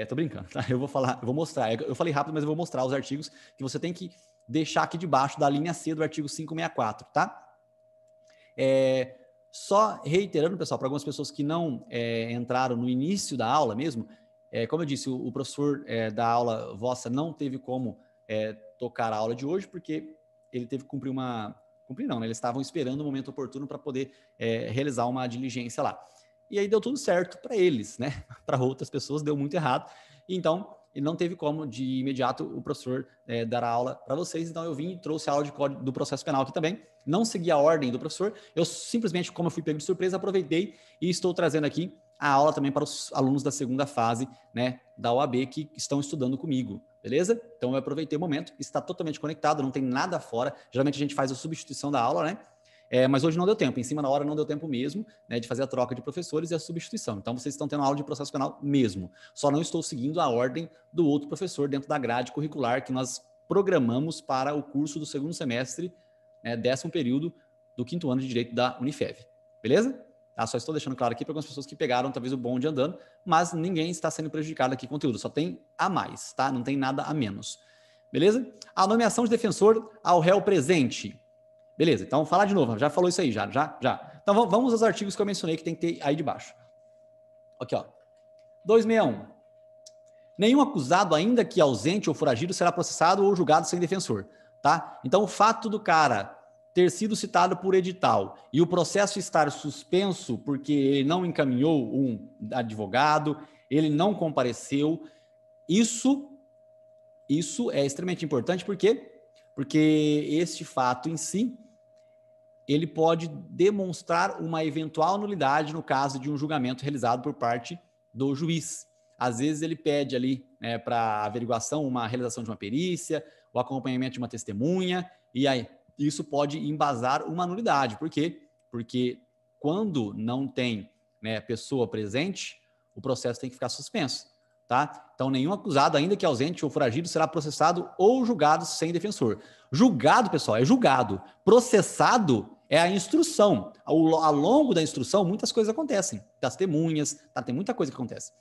Tô brincando, tá? Eu vou mostrar. Eu falei rápido, mas eu vou mostrar os artigos que você tem que deixar aqui debaixo da linha C do artigo 564, tá? Só reiterando, pessoal, para algumas pessoas que não entraram no início da aula mesmo, como eu disse, o professor da aula vossa não teve como tocar a aula de hoje, porque ele teve que cumprir não, né? Eles estavam esperando o momento oportuno para poder realizar uma diligência lá. E aí deu tudo certo para eles, né? Para outras pessoas deu muito errado. Então, ele não teve como, de imediato, o professor dar a aula para vocês. Então, eu vim e trouxe a aula de código do processo penal aqui também. Não segui a ordem do professor. Eu simplesmente, como eu fui pego de surpresa, aproveitei e estou trazendo aqui a aula também para os alunos da segunda fase, né, da OAB que estão estudando comigo. Beleza? Então, eu aproveitei o momento. Está totalmente conectado, não tem nada fora. Geralmente, a gente faz a substituição da aula, né? Mas hoje não deu tempo, em cima da hora não deu tempo mesmo, né, de fazer a troca de professores e a substituição. Então, vocês estão tendo aula de processo penal mesmo. Só não estou seguindo a ordem do outro professor dentro da grade curricular que nós programamos para o curso do segundo semestre, né, 10º período do 5º ano de Direito da Unifev. Beleza? Tá, só estou deixando claro aqui para algumas pessoas que pegaram talvez o bonde andando, mas ninguém está sendo prejudicado aqui com o conteúdo, só tem a mais, tá? Não tem nada a menos. Beleza? A nomeação de defensor ao réu presente. Beleza, então falar de novo, já falou isso aí, já. Então vamos aos artigos que eu mencionei que tem que ter aí de baixo. Aqui, ó. 261. Nenhum acusado, ainda que ausente ou foragido, será processado ou julgado sem defensor, tá? Então o fato do cara ter sido citado por edital e o processo estar suspenso porque ele não encaminhou um advogado, ele não compareceu, isso é extremamente importante, por quê? Porque este fato em si ele pode demonstrar uma eventual nulidade no caso de um julgamento realizado por parte do juiz. Às vezes ele pede ali, né, para averiguação, uma realização de uma perícia, o acompanhamento de uma testemunha, e aí isso pode embasar uma nulidade. Por quê? Porque quando não tem, né, pessoa presente, o processo tem que ficar suspenso, tá? Então, nenhum acusado, ainda que ausente ou foragido, será processado ou julgado sem defensor. Julgado, pessoal, é julgado. Processado é a instrução. Ao longo da instrução, muitas coisas acontecem. Testemunhas, tá? Tem muita coisa que acontece.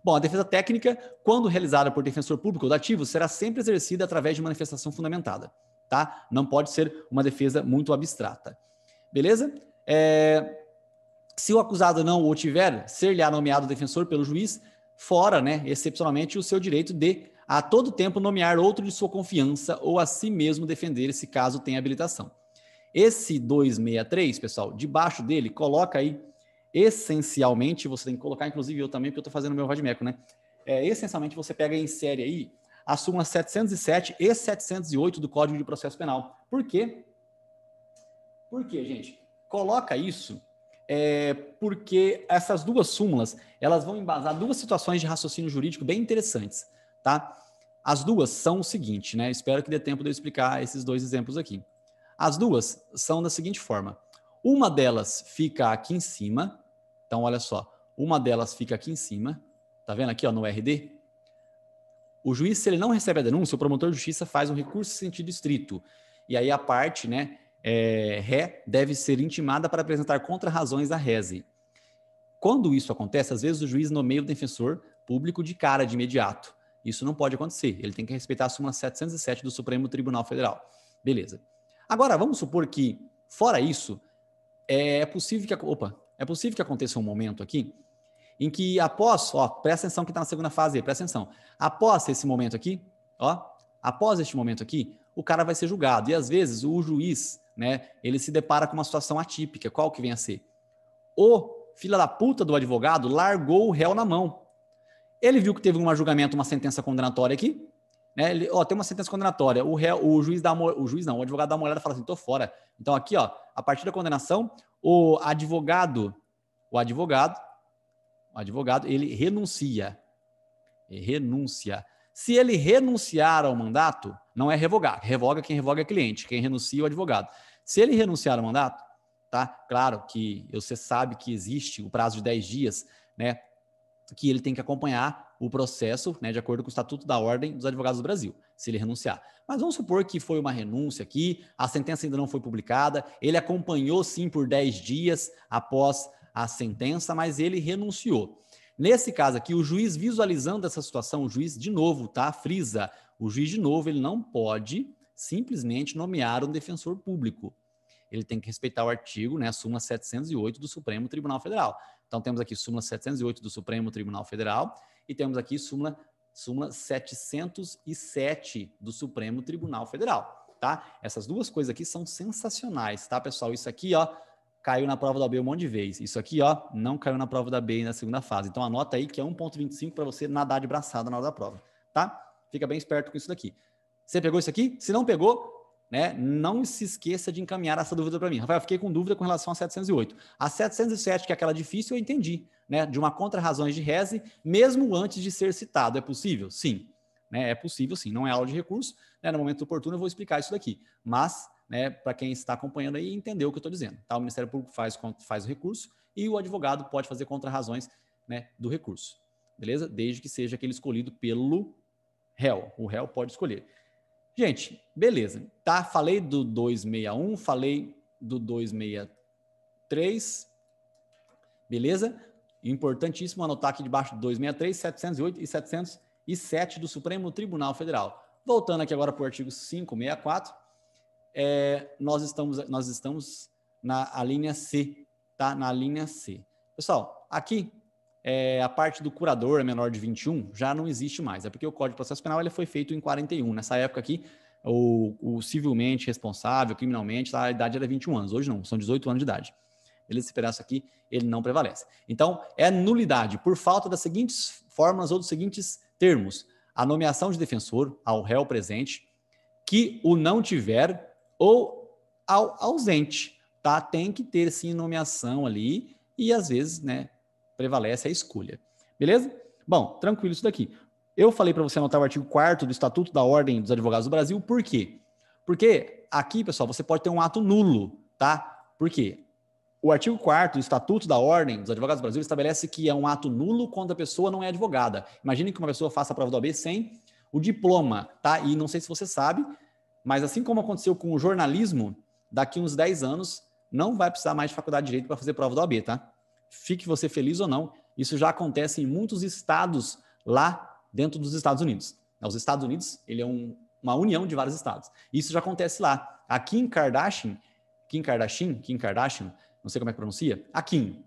Bom, a defesa técnica, quando realizada por defensor público ou dativo, será sempre exercida através de manifestação fundamentada, tá? Não pode ser uma defesa muito abstrata. Beleza? Se o acusado não o tiver, ser-lhe-á nomeado defensor pelo juiz, fora, né, excepcionalmente, o seu direito de, a todo tempo, nomear outro de sua confiança ou a si mesmo defender-se caso tenha habilitação. Esse 263, pessoal, debaixo dele, coloca aí, essencialmente, você tem que colocar, inclusive eu também, porque eu estou fazendo meu vadimeco, né? Essencialmente, você pega e insere aí a súmula 707 e 708 do Código de Processo Penal. Por quê? Por quê, gente? Coloca isso porque essas duas súmulas, elas vão embasar duas situações de raciocínio jurídico bem interessantes, tá? As duas são o seguinte, né? Espero que dê tempo de eu explicar esses dois exemplos aqui. As duas são da seguinte forma. Uma delas fica aqui em cima Então, olha só, uma delas fica aqui em cima, tá vendo aqui, ó, no RD? O juiz, se ele não recebe a denúncia, o promotor de justiça faz um recurso em sentido estrito. E aí a parte, né, ré, deve ser intimada para apresentar contra-razões à rese. Quando isso acontece, às vezes o juiz nomeia o defensor público de cara, de imediato. Isso não pode acontecer. Ele tem que respeitar a súmula 707 do Supremo Tribunal Federal. Beleza. Agora, vamos supor que, fora isso, é possível que aconteça um momento aqui em que após, presta atenção que está na segunda fase aí, presta atenção. Após esse momento aqui, após este momento aqui, o cara vai ser julgado. E às vezes o juiz, né, ele se depara com uma situação atípica. Qual que vem a ser? O filho da puta do advogado largou o réu na mão. Ele viu que teve um julgamento, uma sentença condenatória aqui, né? Tem uma sentença condenatória. O advogado dá uma olhada e fala assim, tô fora. Então aqui, a partir da condenação, o advogado, ele renuncia. Se ele renunciar ao mandato, não é revogar. Revoga quem revoga é cliente, quem renuncia é o advogado. Se ele renunciar ao mandato, tá? Claro que você sabe que existe o prazo de 10 dias, né? Que ele tem que acompanhar o processo, né, de acordo com o Estatuto da Ordem dos Advogados do Brasil, se ele renunciar. Mas vamos supor que foi uma renúncia aqui, a sentença ainda não foi publicada, ele acompanhou sim por 10 dias após a sentença, mas ele renunciou. Nesse caso aqui, o juiz visualizando essa situação, o juiz de novo, tá? Frisa, o juiz de novo, ele não pode simplesmente nomear um defensor público. Ele tem que respeitar o artigo, né, a súmula 708 do Supremo Tribunal Federal. Então, temos aqui súmula 708 do Supremo Tribunal Federal e temos aqui súmula 707 do Supremo Tribunal Federal, tá? Essas duas coisas aqui são sensacionais, tá, pessoal? Isso aqui, caiu na prova da OAB um monte de vez. Isso aqui, não caiu na prova da OAB na segunda fase. Então, anota aí que é 1,25 para você nadar de braçada na hora da prova, tá? Fica bem esperto com isso daqui. Você pegou isso aqui? Se não pegou, né, não se esqueça de encaminhar essa dúvida para mim. Rafael, eu fiquei com dúvida com relação a 708. A 707, que é aquela difícil, eu entendi, né, de uma contra-razões de rese, mesmo antes de ser citado. É possível? Sim. Né, é possível, sim. Não é aula de recurso. Né, no momento oportuno eu vou explicar isso daqui. Mas, né, para quem está acompanhando aí, entendeu o que eu estou dizendo. Tá? O Ministério Público faz o recurso e o advogado pode fazer contra-razões, né, do recurso. Beleza? Desde que seja aquele escolhido pelo réu. O réu pode escolher. Gente, beleza, tá? Falei do 261, falei do 263, beleza? Importantíssimo anotar aqui debaixo do 263, 708 e 707 do Supremo Tribunal Federal. Voltando aqui agora para o artigo 564, nós estamos na linha C, tá? Na linha C. Pessoal, aqui a parte do curador é menor de 21 já não existe mais, é porque o Código de Processo Penal ele foi feito em 41. Nessa época aqui, o civilmente responsável, criminalmente, a idade era 21 anos. Hoje não, são 18 anos de idade. Esse pedaço aqui, ele não prevalece. Então, é nulidade por falta das seguintes fórmulas ou dos seguintes termos. A nomeação de defensor ao réu presente, que o não tiver, ou ao ausente, tá? Tem que ter, sim, nomeação ali e, às vezes, né, prevalece a escolha. Beleza? Bom, tranquilo isso daqui. Eu falei para você anotar o artigo 4º do Estatuto da Ordem dos Advogados do Brasil. Por quê? Porque aqui, pessoal, você pode ter um ato nulo, tá? Por quê? O artigo 4º do Estatuto da Ordem dos Advogados do Brasil estabelece que é um ato nulo quando a pessoa não é advogada. Imagine que uma pessoa faça a prova da OAB sem o diploma, tá? E não sei se você sabe, mas assim como aconteceu com o jornalismo, daqui uns 10 anos não vai precisar mais de faculdade de Direito para fazer prova da OAB, tá? Fique você feliz ou não, isso já acontece em muitos estados lá dentro dos Estados Unidos. Os Estados Unidos, ele é uma união de vários estados. Isso já acontece lá. A Kim Kardashian, não sei como é que pronuncia, a Kim,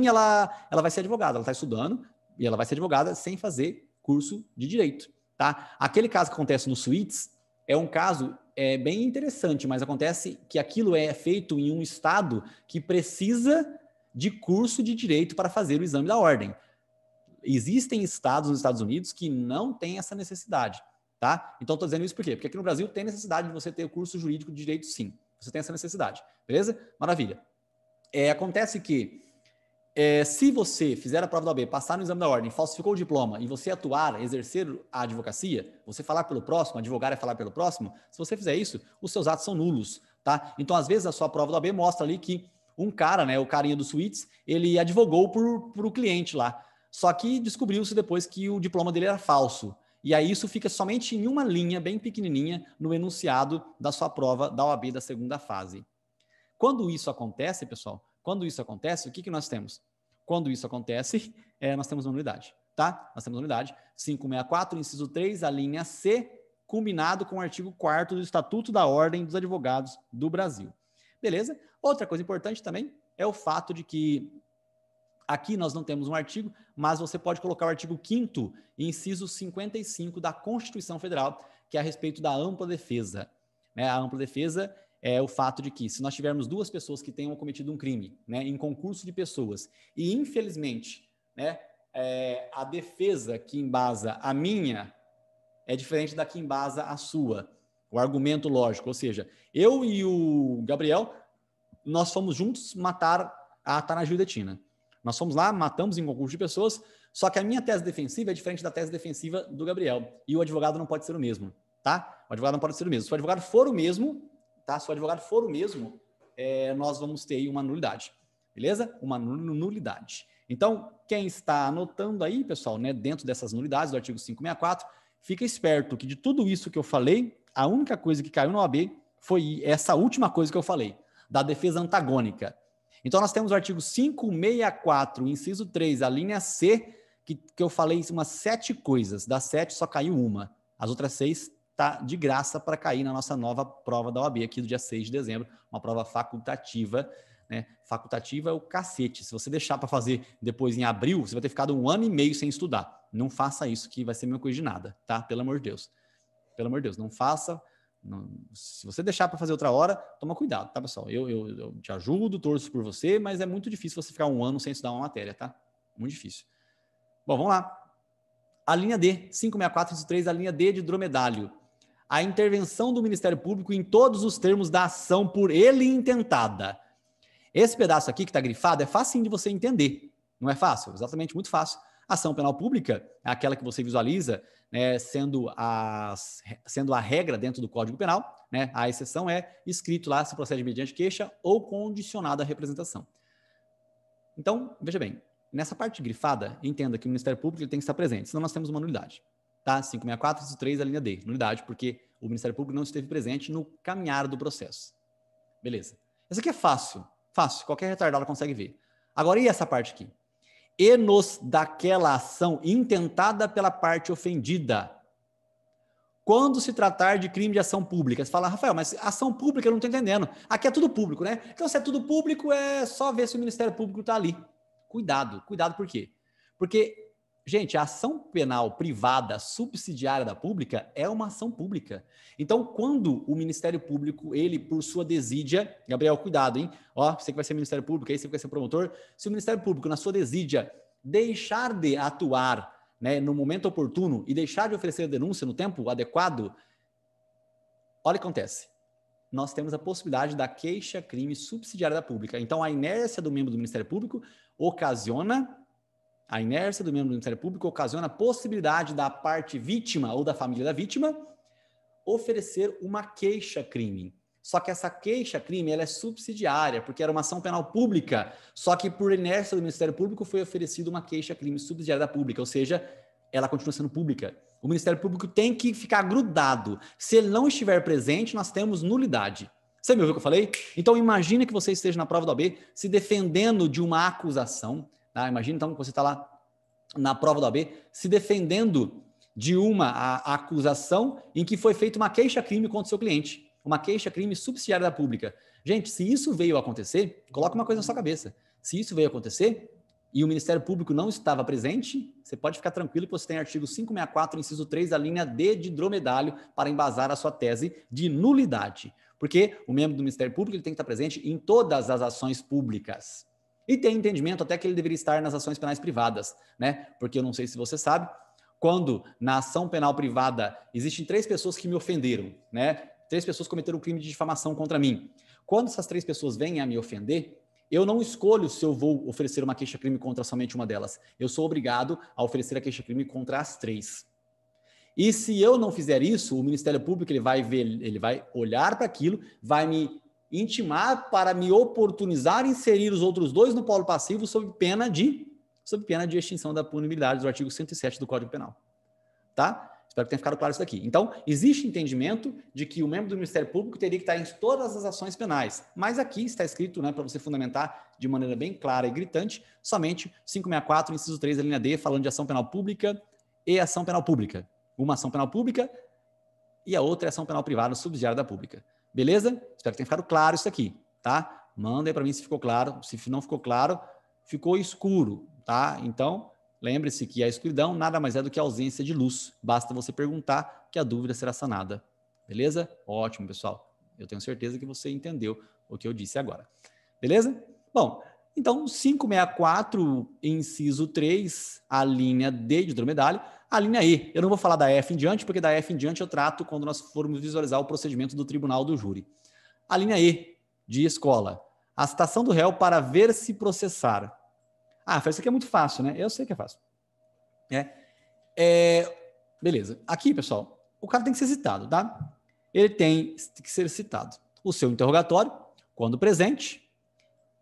ela vai ser advogada, ela está estudando e ela vai ser advogada sem fazer curso de direito, tá? Aquele caso que acontece no Suítes é um caso bem interessante, mas acontece que aquilo é feito em um estado que precisa de curso de direito para fazer o exame da ordem. Existem estados nos Estados Unidos que não têm essa necessidade, tá? Então, estou dizendo isso por quê? Porque aqui no Brasil tem necessidade de você ter o curso jurídico de direito, sim. Você tem essa necessidade, beleza? Maravilha. Acontece que, se você fizer a prova da OAB, passar no exame da ordem, falsificou o diploma e você atuar, exercer a advocacia, você falar pelo próximo, advogar é falar pelo próximo, se você fizer isso, os seus atos são nulos, tá? Então, às vezes, a sua prova da OAB mostra ali que um cara, né, o carinha do Suítes, ele advogou por o cliente lá. Só que descobriu-se depois que o diploma dele era falso. E aí isso fica somente em uma linha, bem pequenininha, no enunciado da sua prova da OAB da segunda fase. Quando isso acontece, pessoal, o que nós temos? Quando isso acontece, nós temos uma nulidade, tá? Nós temos uma nulidade. 564, inciso 3, a linha C, combinado com o artigo 4º do Estatuto da Ordem dos Advogados do Brasil. Beleza? Outra coisa importante também é o fato de que aqui nós não temos um artigo, mas você pode colocar o artigo 5º, inciso 55 da Constituição Federal, que é a respeito da ampla defesa. A ampla defesa é o fato de que, se nós tivermos duas pessoas que tenham cometido um crime, né, em concurso de pessoas, e infelizmente, né, a defesa que embasa a minha é diferente da que embasa a sua, o argumento lógico, ou seja, eu e o Gabriel, nós fomos juntos matar a Tana Gildetina. Nós fomos lá, matamos em concurso de pessoas, só que a minha tese defensiva é diferente da tese defensiva do Gabriel, e o advogado não pode ser o mesmo, tá? O advogado não pode ser o mesmo. Se o advogado for o mesmo, tá? Se o advogado for o mesmo, nós vamos ter aí uma nulidade, beleza? Uma nulidade. Então, quem está anotando aí, pessoal, né, dentro dessas nulidades do artigo 564, fica esperto que de tudo isso que eu falei, a única coisa que caiu na OAB foi essa última coisa que eu falei, da defesa antagônica. Então, nós temos o artigo 564, inciso 3, a linha C, que eu falei umas 7 coisas. Das 7, só caiu uma. As outras 6 tá de graça para cair na nossa nova prova da OAB aqui do dia 6 de dezembro, uma prova facultativa, né? Facultativa é o cacete. Se você deixar para fazer depois em abril, você vai ter ficado 1 ano e meio sem estudar. Não faça isso, que vai ser a mesma coisa de nada, tá? Pelo amor de Deus. Pelo amor de Deus, não faça. Não, se você deixar para fazer outra hora, toma cuidado, tá, pessoal? Eu te ajudo, torço por você, mas é muito difícil você ficar 1 ano sem estudar uma matéria, tá? Muito difícil. Bom, vamos lá. A linha D, 564, inciso 3, a linha D de dromedário. A intervenção do Ministério Público em todos os termos da ação por ele intentada. Esse pedaço aqui que está grifado é facinho de você entender. Não é fácil? Exatamente, muito fácil. A ação penal pública é aquela que você visualiza, né, sendo a regra dentro do Código Penal, né? A exceção é escrito lá se procede mediante queixa ou condicionada à representação. Então, veja bem, nessa parte grifada, entenda que o Ministério Público ele tem que estar presente, senão nós temos uma nulidade. Tá? 564, inciso 3, a linha D, nulidade, porque o Ministério Público não esteve presente no caminhar do processo. Beleza. Isso aqui é fácil, qualquer retardado consegue ver. Agora, e essa parte aqui? E nos daquela ação intentada pela parte ofendida. Quando se tratar de crime de ação pública, você fala, Rafael, mas ação pública eu não estou entendendo. Aqui é tudo público, né? Então, se é tudo público, é só ver se o Ministério Público está ali. Cuidado por quê? Porque, gente, a ação penal privada subsidiária da pública é uma ação pública. Então, quando o Ministério Público, ele, por sua desídia, Gabriel, cuidado, hein? Ó, você que vai ser Ministério Público, aí você que vai ser promotor, se o Ministério Público, na sua desídia, deixar de atuar, né, no momento oportuno e deixar de oferecer a denúncia no tempo adequado, olha o que acontece. Nós temos a possibilidade da queixa-crime subsidiária da pública. Então, a inércia do membro do Ministério Público ocasiona a possibilidade da parte vítima ou da família da vítima oferecer uma queixa-crime. Só que essa queixa-crime ela é subsidiária, porque era uma ação penal pública. Só que por inércia do Ministério Público foi oferecida uma queixa-crime subsidiária da pública, ou seja, ela continua sendo pública. O Ministério Público tem que ficar grudado. Se ele não estiver presente, nós temos nulidade. Você me ouviu o que eu falei? Então, imagine que você esteja na prova da OAB se defendendo de uma acusação. Tá? Imagina, então, que você está lá na prova da OAB se defendendo de uma acusação em que foi feita uma queixa-crime contra o seu cliente. Uma queixa-crime subsidiária da pública. Gente, se isso veio a acontecer, coloca uma coisa na sua cabeça. Se isso veio a acontecer e o Ministério Público não estava presente, você pode ficar tranquilo que você tem artigo 564, inciso 3, a linha D de dromedário para embasar a sua tese de nulidade. Porque o membro do Ministério Público ele tem que estar presente em todas as ações públicas. E tem entendimento até que ele deveria estar nas ações penais privadas, né? Porque eu não sei se você sabe, quando na ação penal privada existem 3 pessoas que me ofenderam, né? 3 pessoas cometeram um crime de difamação contra mim. Quando essas 3 pessoas vêm a me ofender, eu não escolho se eu vou oferecer uma queixa-crime contra somente uma delas. Eu sou obrigado a oferecer a queixa-crime contra as 3. E se eu não fizer isso, o Ministério Público ele vai olhar para aquilo, vai me intimar para me oportunizar inserir os outros dois no polo passivo sob pena de extinção da punibilidade do artigo 107 do Código Penal. Tá? Espero que tenha ficado claro isso daqui. Então, existe entendimento de que o membro do Ministério Público teria que estar em todas as ações penais, mas aqui está escrito, né, para você fundamentar de maneira bem clara e gritante, somente 564, inciso 3 da linha D, falando de ação penal pública e ação penal pública. Uma ação penal pública e a outra é ação penal privada subsidiária da pública. Beleza? Espero que tenha ficado claro isso aqui, tá? Manda aí para mim se ficou claro. Se não ficou claro, ficou escuro, tá? Então, lembre-se que a escuridão nada mais é do que a ausência de luz. Basta você perguntar que a dúvida será sanada. Beleza? Ótimo, pessoal. Eu tenho certeza que você entendeu o que eu disse agora. Beleza? Bom, então, 564, inciso 3, a linha D de dromedário. A linha E, eu não vou falar da F em diante, porque da F em diante eu trato quando nós formos visualizar o procedimento do tribunal do júri. A linha E, de escola. A citação do réu para ver se processar. Ah, isso aqui é muito fácil, né? Eu sei que é fácil. Beleza. Aqui, pessoal, o cara tem que ser citado, tá? Ele tem que ser citado. O seu interrogatório, quando presente,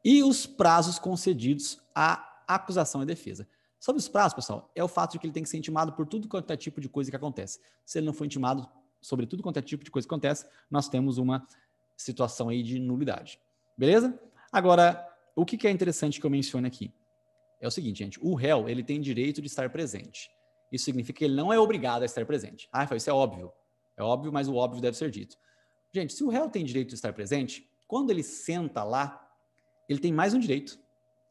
e os prazos concedidos à acusação e defesa. Sobre os prazos, pessoal, é o fato de que ele tem que ser intimado por tudo quanto é tipo de coisa que acontece. Se ele não for intimado sobre tudo quanto é tipo de coisa que acontece, nós temos uma situação aí de nulidade. Beleza? Agora, o que é interessante que eu mencione aqui? É o seguinte, gente, o réu, ele tem direito de estar presente. Isso significa que ele não é obrigado a estar presente. Ah, isso é óbvio. É óbvio, mas o óbvio deve ser dito. Gente, se o réu tem direito de estar presente, quando ele senta lá, ele tem mais um direito.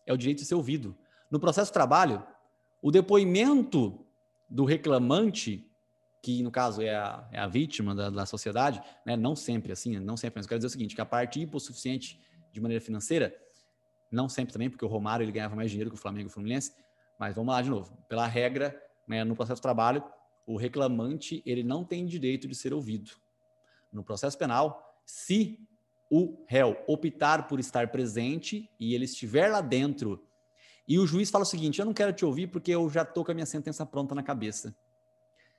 É o direito de ser ouvido. No processo de trabalho, o depoimento do reclamante, que no caso é a vítima da sociedade, né? Não sempre assim, não sempre, mas eu quero dizer o seguinte, que a parte hipossuficiente de maneira financeira, não sempre também, porque o Romário ele ganhava mais dinheiro que o Flamengo e o Fluminense, mas vamos lá de novo. Pela regra, né, no processo de trabalho, o reclamante ele não tem direito de ser ouvido. No processo penal, se o réu optar por estar presente e ele estiver lá dentro e o juiz fala o seguinte, eu não quero te ouvir porque eu já estou com a minha sentença pronta na cabeça.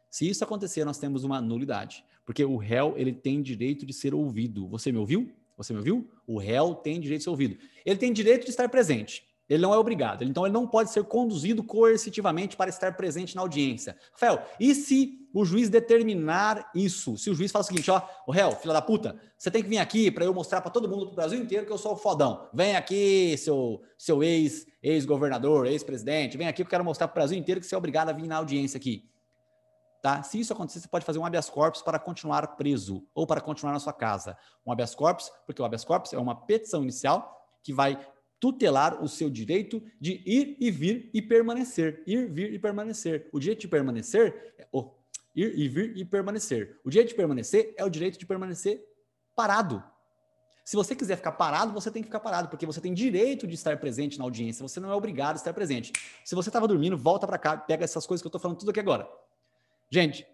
Se isso acontecer, nós temos uma nulidade, porque o réu ele tem direito de ser ouvido. Você me ouviu? Você me ouviu? O réu tem direito de ser ouvido. Ele tem direito de estar presente. Ele não é obrigado. Então, ele não pode ser conduzido coercitivamente para estar presente na audiência. Rafael, e se o juiz determinar isso? Se o juiz fala o seguinte, ó, o réu, filha da puta, você tem que vir aqui para eu mostrar para todo mundo, para o Brasil inteiro, que eu sou o fodão. Vem aqui, seu ex-governador, ex-presidente, vem aqui que eu quero mostrar para o Brasil inteiro que você é obrigado a vir na audiência aqui. Tá? Se isso acontecer, você pode fazer um habeas corpus para continuar preso ou para continuar na sua casa. Um habeas corpus, porque o habeas corpus é uma petição inicial que vai tutelar o seu direito de ir e vir e permanecer. Ir, vir e permanecer. O direito de permanecer ir e vir e permanecer. O direito de permanecer é o direito de permanecer parado. Se você quiser ficar parado, você tem que ficar parado, porque você tem direito de estar presente na audiência. Você não é obrigado a estar presente. Se você estava dormindo, volta para cá, pega essas coisas que eu estou falando tudo aqui agora. Gente,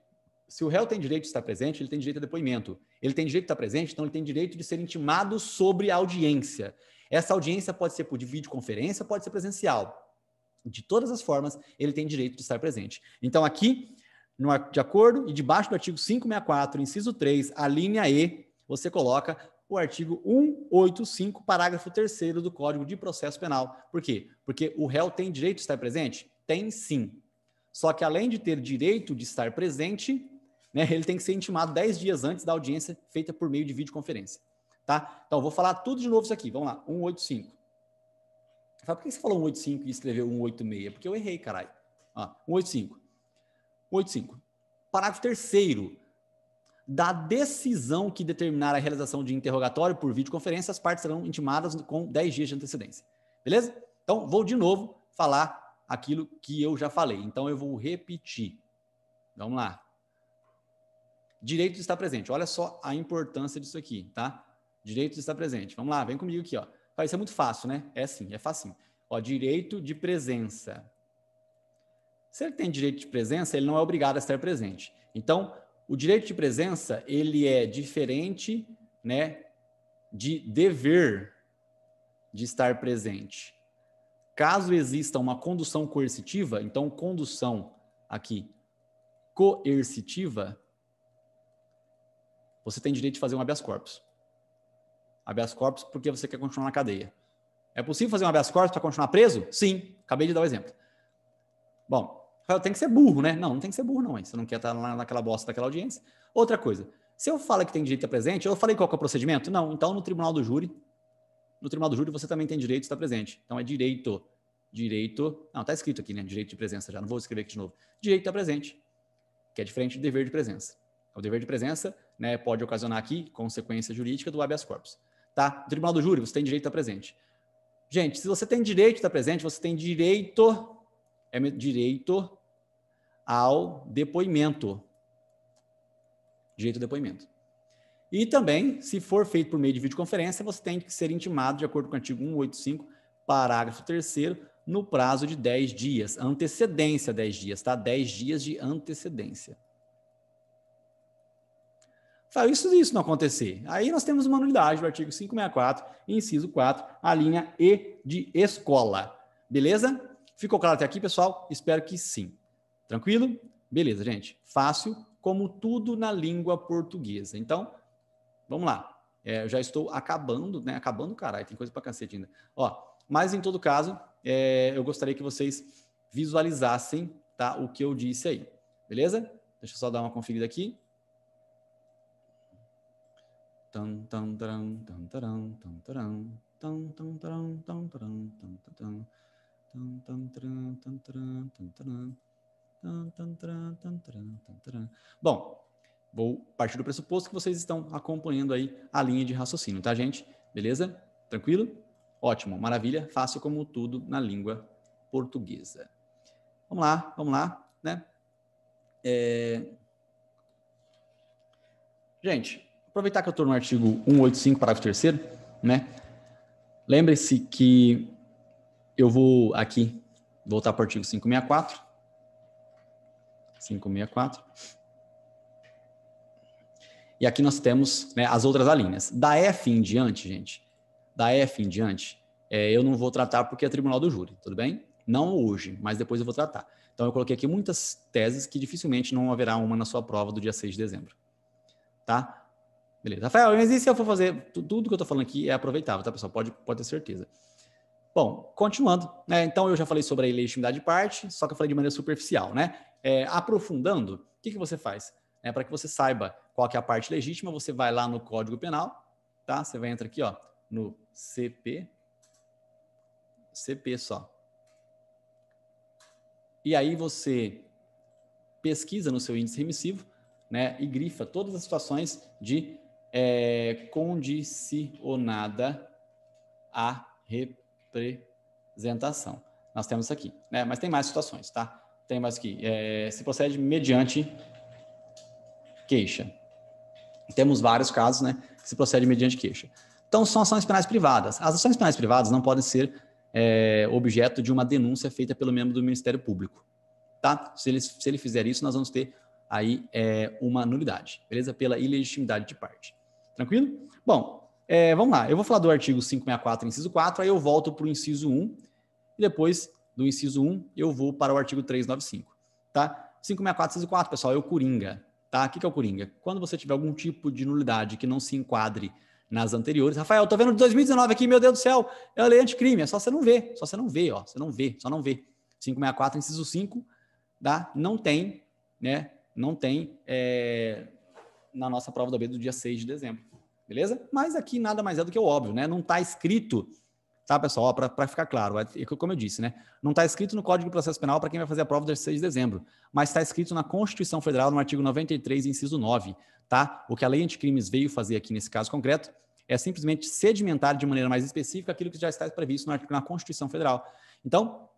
se o réu tem direito de estar presente, ele tem direito a depoimento. Ele tem direito de estar presente, então ele tem direito de ser intimado sobre a audiência. Essa audiência pode ser por videoconferência, pode ser presencial. De todas as formas, ele tem direito de estar presente. Então, aqui, de acordo e debaixo do artigo 564, inciso 3, a linha E, você coloca o artigo 185, parágrafo 3º do Código de Processo Penal. Por quê? Porque o réu tem direito de estar presente? Tem sim. Só que além de ter direito de estar presente, né, ele tem que ser intimado 10 dias antes da audiência feita por meio de videoconferência. Tá? Então, eu vou falar tudo de novo isso aqui. Vamos lá, 185. Por que você falou 185 e escreveu 186? Porque eu errei, caralho. 185. 185. Parágrafo 3º. Da decisão que determinar a realização de interrogatório por videoconferência, as partes serão intimadas com 10 dias de antecedência. Beleza? Então, vou de novo falar aquilo que eu já falei. Então, eu vou repetir. Vamos lá. Direito de estar presente. Olha só a importância disso aqui, tá? Direito de estar presente. Vamos lá, vem comigo aqui, ó. Isso é muito fácil, né? É sim, é facinho. Ó, direito de presença. Se ele tem direito de presença, ele não é obrigado a estar presente. Então, o direito de presença, ele é diferente, né, de dever de estar presente. Caso exista uma condução coercitiva, então condução aqui coercitiva, você tem direito de fazer um habeas corpus. habeas corpus porque você quer continuar na cadeia. É possível fazer um habeas corpus para continuar preso? Sim, acabei de dar o exemplo. Bom, tem que ser burro, né? Não tem que ser burro não, hein? Você não quer estar lá naquela bosta daquela audiência. Outra coisa, se eu falo que tem direito a presente, eu falei qual que é o procedimento? Não, então no tribunal do júri você também tem direito de estar presente. Então é direito, não, tá escrito aqui, né? Direito de presença já, não vou escrever aqui de novo. Direito de estar presente, que é diferente do dever de presença. O dever de presença, né, pode ocasionar aqui consequência jurídica do habeas corpus. Tá? No tribunal do júri, você tem direito a estar presente. Gente, se você tem direito de estar presente, você tem direito ao depoimento. Direito ao depoimento. E também, se for feito por meio de videoconferência, você tem que ser intimado de acordo com o artigo 185, parágrafo 3º, no prazo de 10 dias. Antecedência 10 dias, tá? 10 dias de antecedência. Isso não acontecer. Aí nós temos uma nulidade do artigo 564, inciso 4, a linha E de escola. Beleza? Ficou claro até aqui, pessoal? Espero que sim. Tranquilo? Beleza, gente. Fácil, como tudo na língua portuguesa. Então, vamos lá. Eu já estou acabando, né? Acabando, caralho, tem coisa pra cacete ainda. Ó, mas em todo caso, eu gostaria que vocês visualizassem, tá, o que eu disse aí. Beleza? Deixa eu só dar uma conferida aqui. Bom, vou partir do pressuposto que vocês estão acompanhando aí a linha de raciocínio, tá, gente? Beleza? Tranquilo? Ótimo, maravilha. Fácil como tudo na língua portuguesa. Vamos lá, né? Gente, aproveitar que eu estou no artigo 185, parágrafo 3º, né? Lembre-se que eu vou aqui voltar para o artigo 564. 564. E aqui nós temos, né, as outras alíneas. Da F em diante, gente, eu não vou tratar porque é tribunal do júri, tudo bem? Não hoje, mas depois eu vou tratar. Então eu coloquei aqui muitas teses que dificilmente não haverá uma na sua prova do dia 6 de dezembro. Tá? Beleza. Rafael, mas e se eu for fazer tudo que eu estou falando aqui é aproveitável, tá, pessoal? Pode ter certeza. Bom, continuando, né? Então eu já falei sobre a ilegitimidade de parte, só que eu falei de maneira superficial, né? Aprofundando, o que você faz? Para que você saiba qual que é a parte legítima, você vai lá no Código Penal, tá? Você vai entrar aqui, ó, no CP só. E aí você pesquisa no seu índice remissivo, né? E grifa todas as situações de condicionada a representação. Nós temos isso aqui, né? Mas tem mais situações, tá? Tem mais aqui. Se procede mediante queixa. Temos vários casos, né? Que se procede mediante queixa. Então, são ações penais privadas. As ações penais privadas não podem ser objeto de uma denúncia feita pelo membro do Ministério Público, tá? Se ele fizer isso, nós vamos ter aí uma nulidade, beleza? Pela ilegitimidade de parte. Tranquilo? Bom, vamos lá. Eu vou falar do artigo 564, inciso 4, aí eu volto para o inciso 1, e depois do inciso 1, eu vou para o artigo 395, tá? 564, inciso 4, pessoal, é o coringa, tá? O que é o coringa? Quando você tiver algum tipo de nulidade que não se enquadre nas anteriores. Rafael, tô vendo de 2019 aqui, meu Deus do céu, é a lei anticrime, é só você não ver, só não vê. 564, inciso 5, tá? Não tem, né? Não tem na nossa prova da OAB do dia 6 de dezembro, beleza? Mas aqui nada mais é do que o óbvio, né? Não está escrito, tá, pessoal? Para ficar claro, como eu disse, né? Não está escrito no Código de Processo Penal para quem vai fazer a prova do dia 6 de dezembro, mas está escrito na Constituição Federal, no artigo 93, inciso 9, tá? O que a lei anticrimes veio fazer aqui nesse caso concreto é simplesmente sedimentar de maneira mais específica aquilo que já está previsto na Constituição Federal. Então,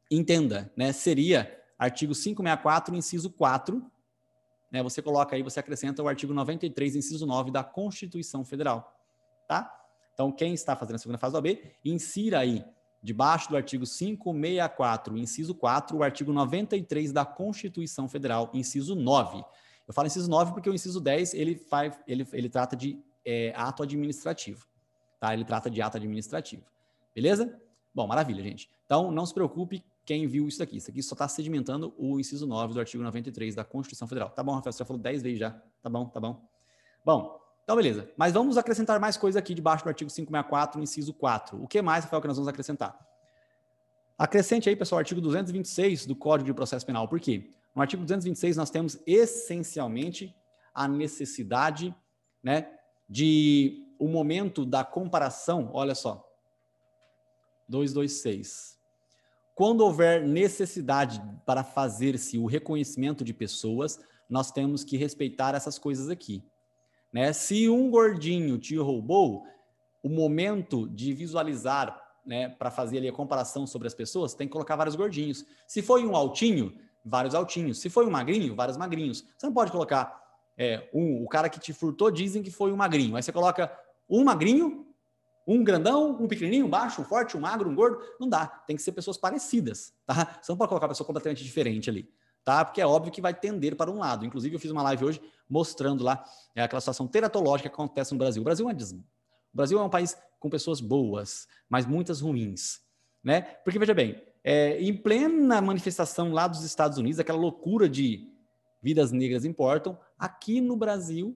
entenda, né? Seria artigo 564, inciso 4, né? Você coloca aí, você acrescenta o artigo 93, inciso 9 da Constituição Federal, tá? Então, quem está fazendo a segunda fase da OAB, insira aí, debaixo do artigo 564, inciso 4, o artigo 93 da Constituição Federal, inciso 9. Eu falo inciso 9 porque o inciso 10, ele trata de ato administrativo, tá? Ele trata de ato administrativo, beleza? Bom, maravilha, gente. Então, não se preocupe quem viu isso aqui. Isso aqui só está sedimentando o inciso 9 do artigo 93 da Constituição Federal. Tá bom, Rafael, você já falou 10 vezes já. Tá bom. Bom, Então, beleza. Mas vamos acrescentar mais coisa aqui debaixo do artigo 564, inciso 4. O que mais, Rafael, que nós vamos acrescentar? Acrescente aí, pessoal, o artigo 226 do Código de Processo Penal. Por quê? No artigo 226, nós temos essencialmente a necessidade, né, de o momento da comparação. Olha só, 226. Quando houver necessidade para fazer-se o reconhecimento de pessoas, nós temos que respeitar essas coisas aqui, né? Se um gordinho te roubou, o momento de visualizar, né, para fazer ali a comparação sobre as pessoas, tem que colocar vários gordinhos. Se foi um altinho, vários altinhos. Se foi um magrinho, vários magrinhos. Você não pode colocar o cara que te furtou, dizem que foi um magrinho. Aí você coloca um magrinho, um grandão, um pequenininho, um baixo, um forte, um magro, um gordo. Não dá. Tem que ser pessoas parecidas, tá? Você não pode colocar uma pessoa completamente diferente ali, tá? Porque é óbvio que vai tender para um lado. Inclusive, eu fiz uma live hoje mostrando lá aquela situação teratológica que acontece no Brasil. O Brasil é um país com pessoas boas, mas muitas ruins, né? Porque, veja bem, em plena manifestação lá dos Estados Unidos, aquela loucura de vidas negras importam, aqui no Brasil,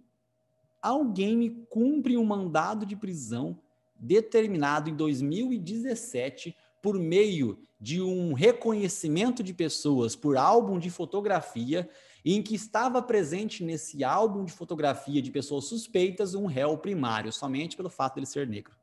alguém me cumpre um mandado de prisão determinado em 2017 por meio de um reconhecimento de pessoas por álbum de fotografia em que estava presente nesse álbum de fotografia de pessoas suspeitas um réu primário, somente pelo fato dele ser negro.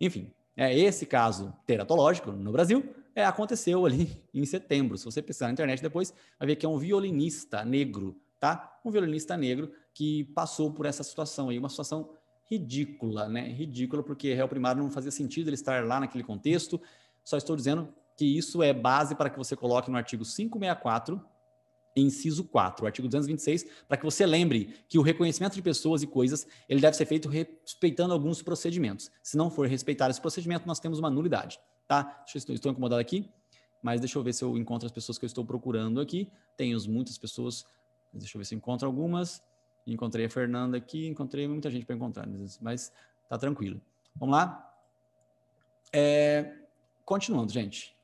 Enfim, esse caso teratológico no Brasil aconteceu ali em setembro. Se você pesquisar na internet depois, vai ver que é um violinista negro, tá? Um violinista negro que passou por essa situação aí, uma situação ridícula, né? Ridícula, porque réu primário não fazia sentido ele estar lá naquele contexto. Só estou dizendo que isso é base para que você coloque no artigo 564, inciso 4, o artigo 226, para que você lembre que o reconhecimento de pessoas e coisas, ele deve ser feito respeitando alguns procedimentos. Se não for respeitar esse procedimento, nós temos uma nulidade, tá? Estou incomodado aqui, mas deixa eu ver se eu encontro as pessoas que eu estou procurando aqui. Tenho muitas pessoas, deixa eu ver se eu encontro algumas. Encontrei a Fernanda aqui, encontrei muita gente para encontrar, mas tá tranquilo. Vamos lá? Continuando, gente.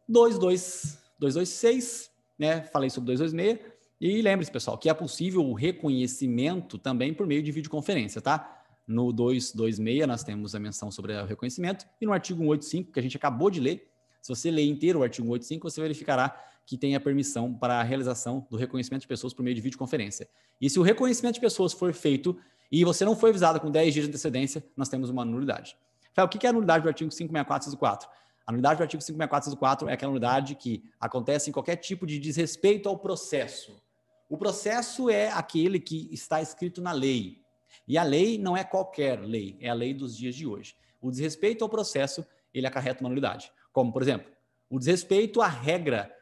226, né? Falei sobre 226. E lembre-se, pessoal, que é possível o reconhecimento também por meio de videoconferência, tá? No 226 nós temos a menção sobre o reconhecimento e no artigo 185, que a gente acabou de ler, se você ler inteiro o artigo 185, você verificará que tem a permissão para a realização do reconhecimento de pessoas por meio de videoconferência. E se o reconhecimento de pessoas for feito e você não foi avisado com 10 dias de antecedência, nós temos uma nulidade. O que é a nulidade do artigo 564, inciso 4? A nulidade do artigo 564, inciso 4 é aquela nulidade que acontece em qualquer tipo de desrespeito ao processo. O processo é aquele que está escrito na lei. E a lei não é qualquer lei, é a lei dos dias de hoje. O desrespeito ao processo, ele acarreta uma nulidade. Como, por exemplo, o desrespeito à regra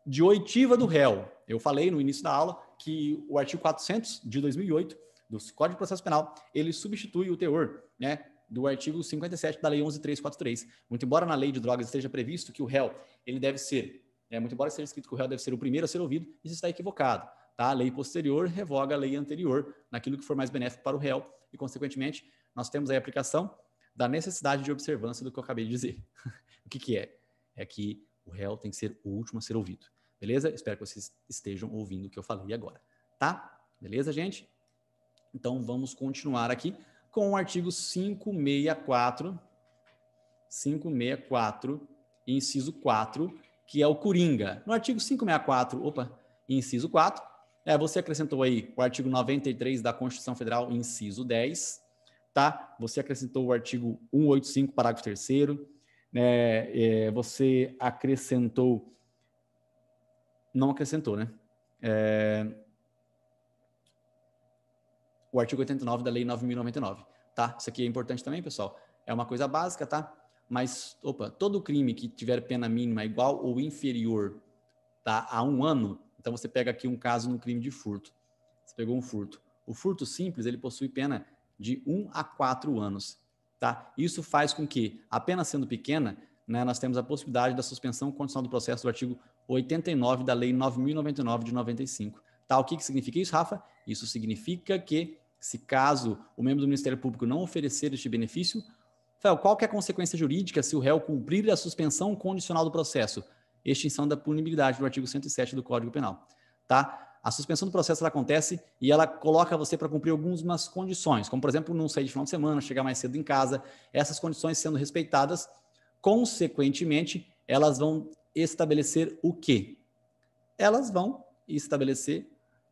de oitiva do réu. Eu falei no início da aula que o artigo 400 de 2008 do Código de Processo Penal, ele substitui o teor, né, do artigo 57 da Lei 11.343. Muito embora na Lei de Drogas esteja previsto que o réu, ele deve ser, muito embora seja escrito que o réu deve ser o primeiro a ser ouvido, isso está equivocado. Tá? A lei posterior revoga a lei anterior naquilo que for mais benéfico para o réu e, consequentemente, nós temos aí a aplicação da necessidade de observância do que eu acabei de dizer. O que é? É que o réu tem que ser o último a ser ouvido. Beleza? Espero que vocês estejam ouvindo o que eu falei agora. Tá? Beleza, gente? Então, vamos continuar aqui com o artigo 564, inciso 4, que é o coringa. No artigo 564, inciso 4, você acrescentou aí o artigo 93 da Constituição Federal, inciso 10, tá? Você acrescentou o artigo 185, parágrafo 3º, você acrescentou... Não acrescentou, né? O artigo 89 da Lei 9.099, tá? Isso aqui é importante também, pessoal. É uma coisa básica, tá? Mas, todo crime que tiver pena mínima igual ou inferior, tá, a 1 ano, então você pega aqui um caso no crime de furto. Você pegou um furto. O furto simples, ele possui pena de 1 a 4 anos, tá? Isso faz com que, a pena sendo pequena, né, nós temos a possibilidade da suspensão condicional do processo do artigo 89 da Lei 9.099 de 95. Tá, o que significa isso, Rafa? Isso significa que, se caso o membro do Ministério Público não oferecer este benefício, qual que é a consequência jurídica se o réu cumprir a suspensão condicional do processo? Extinção da punibilidade do artigo 107 do Código Penal. Tá? A suspensão do processo ela acontece e ela coloca você para cumprir algumas condições, como, por exemplo, não sair de final de semana, chegar mais cedo em casa. Essas condições sendo respeitadas, consequentemente, elas vão estabelecer o quê? Elas vão estabelecer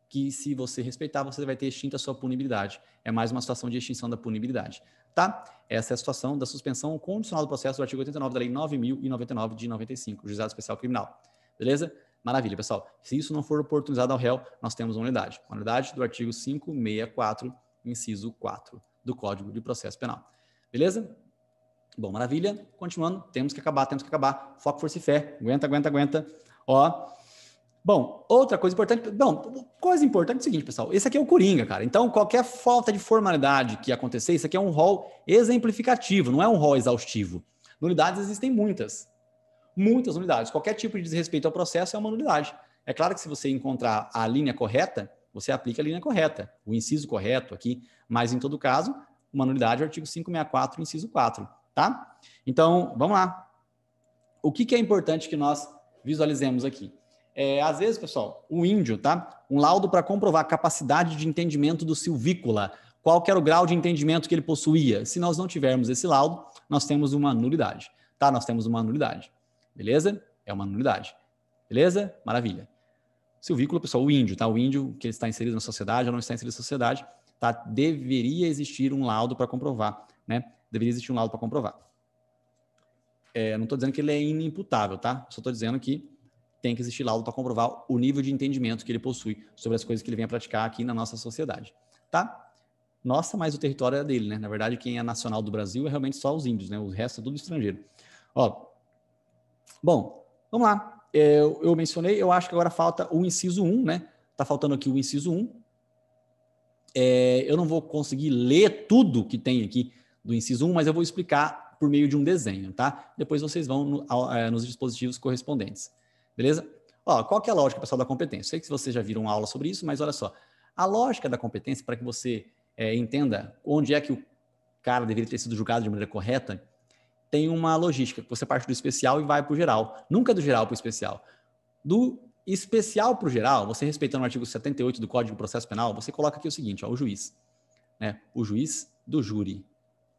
que, se você respeitar, você vai ter extinta a sua punibilidade. É mais uma situação de extinção da punibilidade, tá? Essa é a situação da suspensão condicional do processo do artigo 89 da Lei 9.099 de 95, Juizado Especial Criminal. Beleza? Maravilha, pessoal. Se isso não for oportunizado ao réu, nós temos uma unidade. Uma unidade do artigo 564, inciso 4 do Código de Processo Penal. Beleza? Bom, maravilha. Continuando, temos que acabar. Foco, força e fé. Aguenta. Ó. Bom, outra coisa importante. Bom, coisa importante é o seguinte, pessoal. Esse aqui é o Coringa, cara. Então, qualquer falta de formalidade que acontecer, isso aqui é um rol exemplificativo, não é um rol exaustivo. Nulidades existem muitas. Muitas nulidades. Qualquer tipo de desrespeito ao processo é uma nulidade. É claro que se você encontrar a linha correta, você aplica a linha correta, o inciso correto aqui, mas em todo caso, uma nulidade é o artigo 564, inciso 4, tá? Então, vamos lá. O que é importante que nós visualizemos aqui? Às vezes, pessoal, o índio, tá? Um laudo para comprovar a capacidade de entendimento do silvícola, qual que era o grau de entendimento que ele possuía. Se nós não tivermos esse laudo, nós temos uma nulidade, tá? Nós temos uma nulidade. Beleza? É uma nulidade. Beleza? Maravilha. Silvícola, pessoal, o índio, tá? O índio que ele está inserido na sociedade ou não está inserido na sociedade, tá? Deveria existir um laudo para comprovar, né? Deveria existir um laudo para comprovar. Não estou dizendo que ele é inimputável, tá? Só estou dizendo que tem que existir laudo para comprovar o nível de entendimento que ele possui sobre as coisas que ele vem a praticar aqui na nossa sociedade, tá? Nossa, mas o território é dele, né? Na verdade, quem é nacional do Brasil é realmente só os índios, né? O resto é tudo estrangeiro. Ó, bom, vamos lá. Eu mencionei, eu acho que agora falta o inciso 1, né? Tá faltando aqui o inciso 1. Eu não vou conseguir ler tudo que tem aqui do inciso 1, mas eu vou explicar por meio de um desenho, tá? Depois vocês vão nos dispositivos correspondentes. Beleza? Ó, qual que é a lógica, pessoal, da competência? Sei que vocês já viram aula sobre isso, mas olha só. A lógica da competência, para que você entenda onde é que o cara deveria ter sido julgado de maneira correta, tem uma logística. Você parte do especial e vai para o geral. Nunca do geral para o especial. Do especial para o geral, você respeitando o artigo 78 do Código de Processo Penal, você coloca aqui o seguinte, ó, o juiz. Né? O juiz do júri.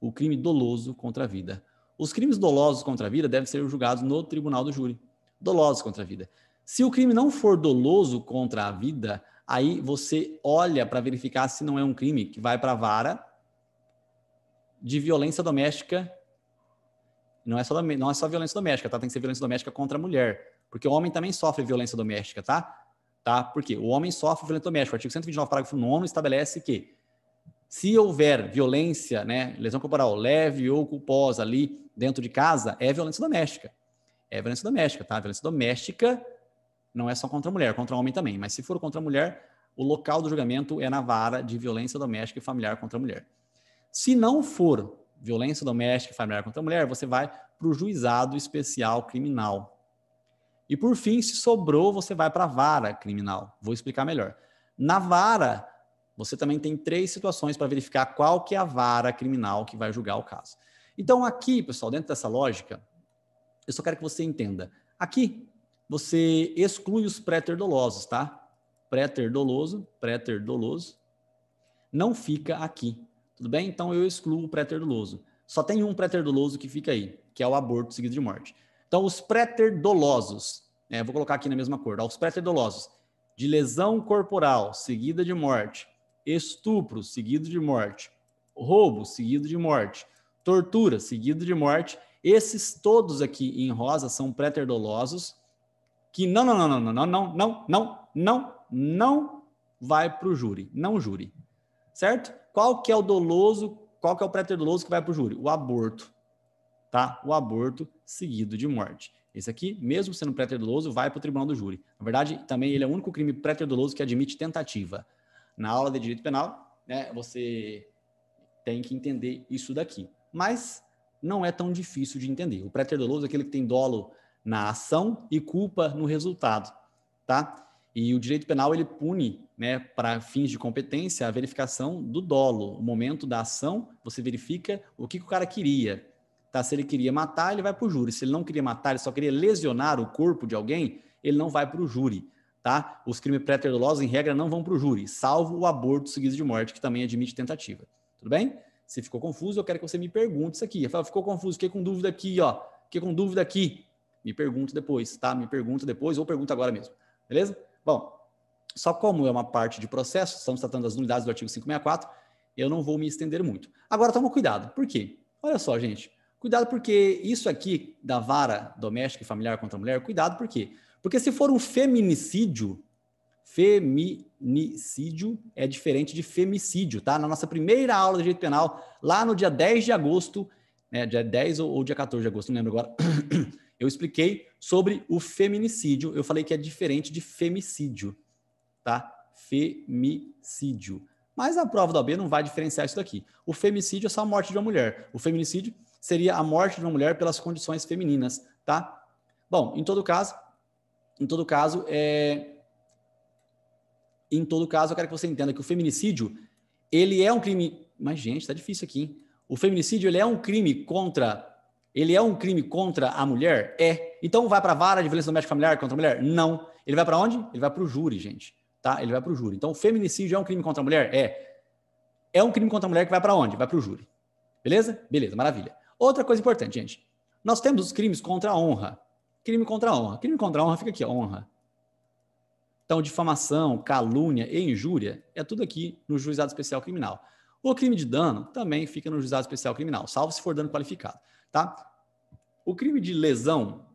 O crime doloso contra a vida. Os crimes dolosos contra a vida devem ser julgados no tribunal do júri. Dolosos contra a vida. Se o crime não for doloso contra a vida, aí você olha para verificar se não é um crime que vai para a vara de violência doméstica. Não é só violência doméstica, tá? Tem que ser violência doméstica contra a mulher. Porque o homem também sofre violência doméstica, tá? Por quê? O homem sofre violência doméstica. O artigo 129, parágrafo 9, estabelece que se houver violência, né, lesão corporal leve ou culposa ali dentro de casa, é violência doméstica. É violência doméstica, tá? Violência doméstica não é só contra a mulher, contra o homem também. Mas se for contra a mulher, o local do julgamento é na vara de violência doméstica e familiar contra a mulher. Se não for violência doméstica e familiar contra a mulher, você vai para o juizado especial criminal. E por fim, se sobrou, você vai para a vara criminal. Vou explicar melhor. Na vara, você também tem 3 situações para verificar qual que é a vara criminal que vai julgar o caso. Então aqui, pessoal, dentro dessa lógica, eu só quero que você entenda. Aqui, você exclui os pré-terdolosos, tá? Pré-terdoloso, não fica aqui. Tudo bem? Então eu excluo o pré-terdoloso. Só tem um pré-terdoloso que fica aí, que é o aborto seguido de morte. Então os pré-terdolosos, vou colocar aqui na mesma cor, os pré-terdolosos de lesão corporal seguida de morte, estupro seguido de morte, roubo seguido de morte, tortura seguido de morte, esses todos aqui em rosa são pré-terdolosos que não vai para o júri, não júri. Certo? Qual que é o doloso, qual que é o pré-terdoloso que vai para o júri? O aborto, tá? O aborto seguido de morte. Esse aqui, mesmo sendo pré-terdoloso, vai para o tribunal do júri. Na verdade, também ele é o único crime pré-terdoloso que admite tentativa. Na aula de direito penal, né, você tem que entender isso daqui. Mas não é tão difícil de entender. O pré-terdoloso é aquele que tem dolo na ação e culpa no resultado, tá? E o direito penal, ele pune, né, para fins de competência, a verificação do dolo. O momento da ação, você verifica o que o cara queria. Tá? Se ele queria matar, ele vai para o júri. Se ele não queria matar, ele só queria lesionar o corpo de alguém, ele não vai para o júri. tá? Os crimes pré-dolosos, em regra, não vão para o júri, salvo o aborto seguido de morte, que também admite tentativa. Tudo bem? Se ficou confuso, eu quero que você me pergunte isso aqui. Rafael, ficou confuso, fiquei com dúvida aqui, ó. Fiquei com dúvida aqui. Me pergunta depois, tá? Me pergunta depois ou pergunta agora mesmo. Beleza? Bom, só como é uma parte de processo, estamos tratando das nulidades do artigo 564, eu não vou me estender muito. Agora, toma cuidado. Por quê? Olha só, gente. Cuidado porque isso aqui da vara doméstica e familiar contra a mulher, cuidado por quê? Porque se for um feminicídio é diferente de femicídio, tá? Na nossa primeira aula de direito penal, lá no dia 10 de agosto, né, dia 10 ou dia 14 de agosto, não lembro agora, eu expliquei sobre o feminicídio. Eu falei que é diferente de femicídio, tá? Femicídio. Mas a prova da OAB não vai diferenciar isso daqui. O femicídio é só a morte de uma mulher. O feminicídio seria a morte de uma mulher pelas condições femininas, tá? Bom, em todo caso, eu quero que você entenda que o feminicídio, ele é um crime... Mas, gente, tá difícil aqui, hein? O feminicídio, ele é um crime contra a mulher? É. Então, vai para a vara de violência doméstica familiar contra a mulher? Não. Ele vai para onde? Ele vai para o júri, gente. Tá? Ele vai para o júri. Então, o feminicídio é um crime contra a mulher? É. É um crime contra a mulher que vai para onde? Vai para o júri. Beleza? Beleza, maravilha. Outra coisa importante, gente. Nós temos os crimes contra a honra. Crime contra a honra. Crime contra a honra fica aqui, ó, honra. Então, difamação, calúnia e injúria é tudo aqui no Juizado Especial Criminal. O crime de dano também fica no Juizado Especial Criminal, salvo se for dano qualificado, tá? O crime de lesão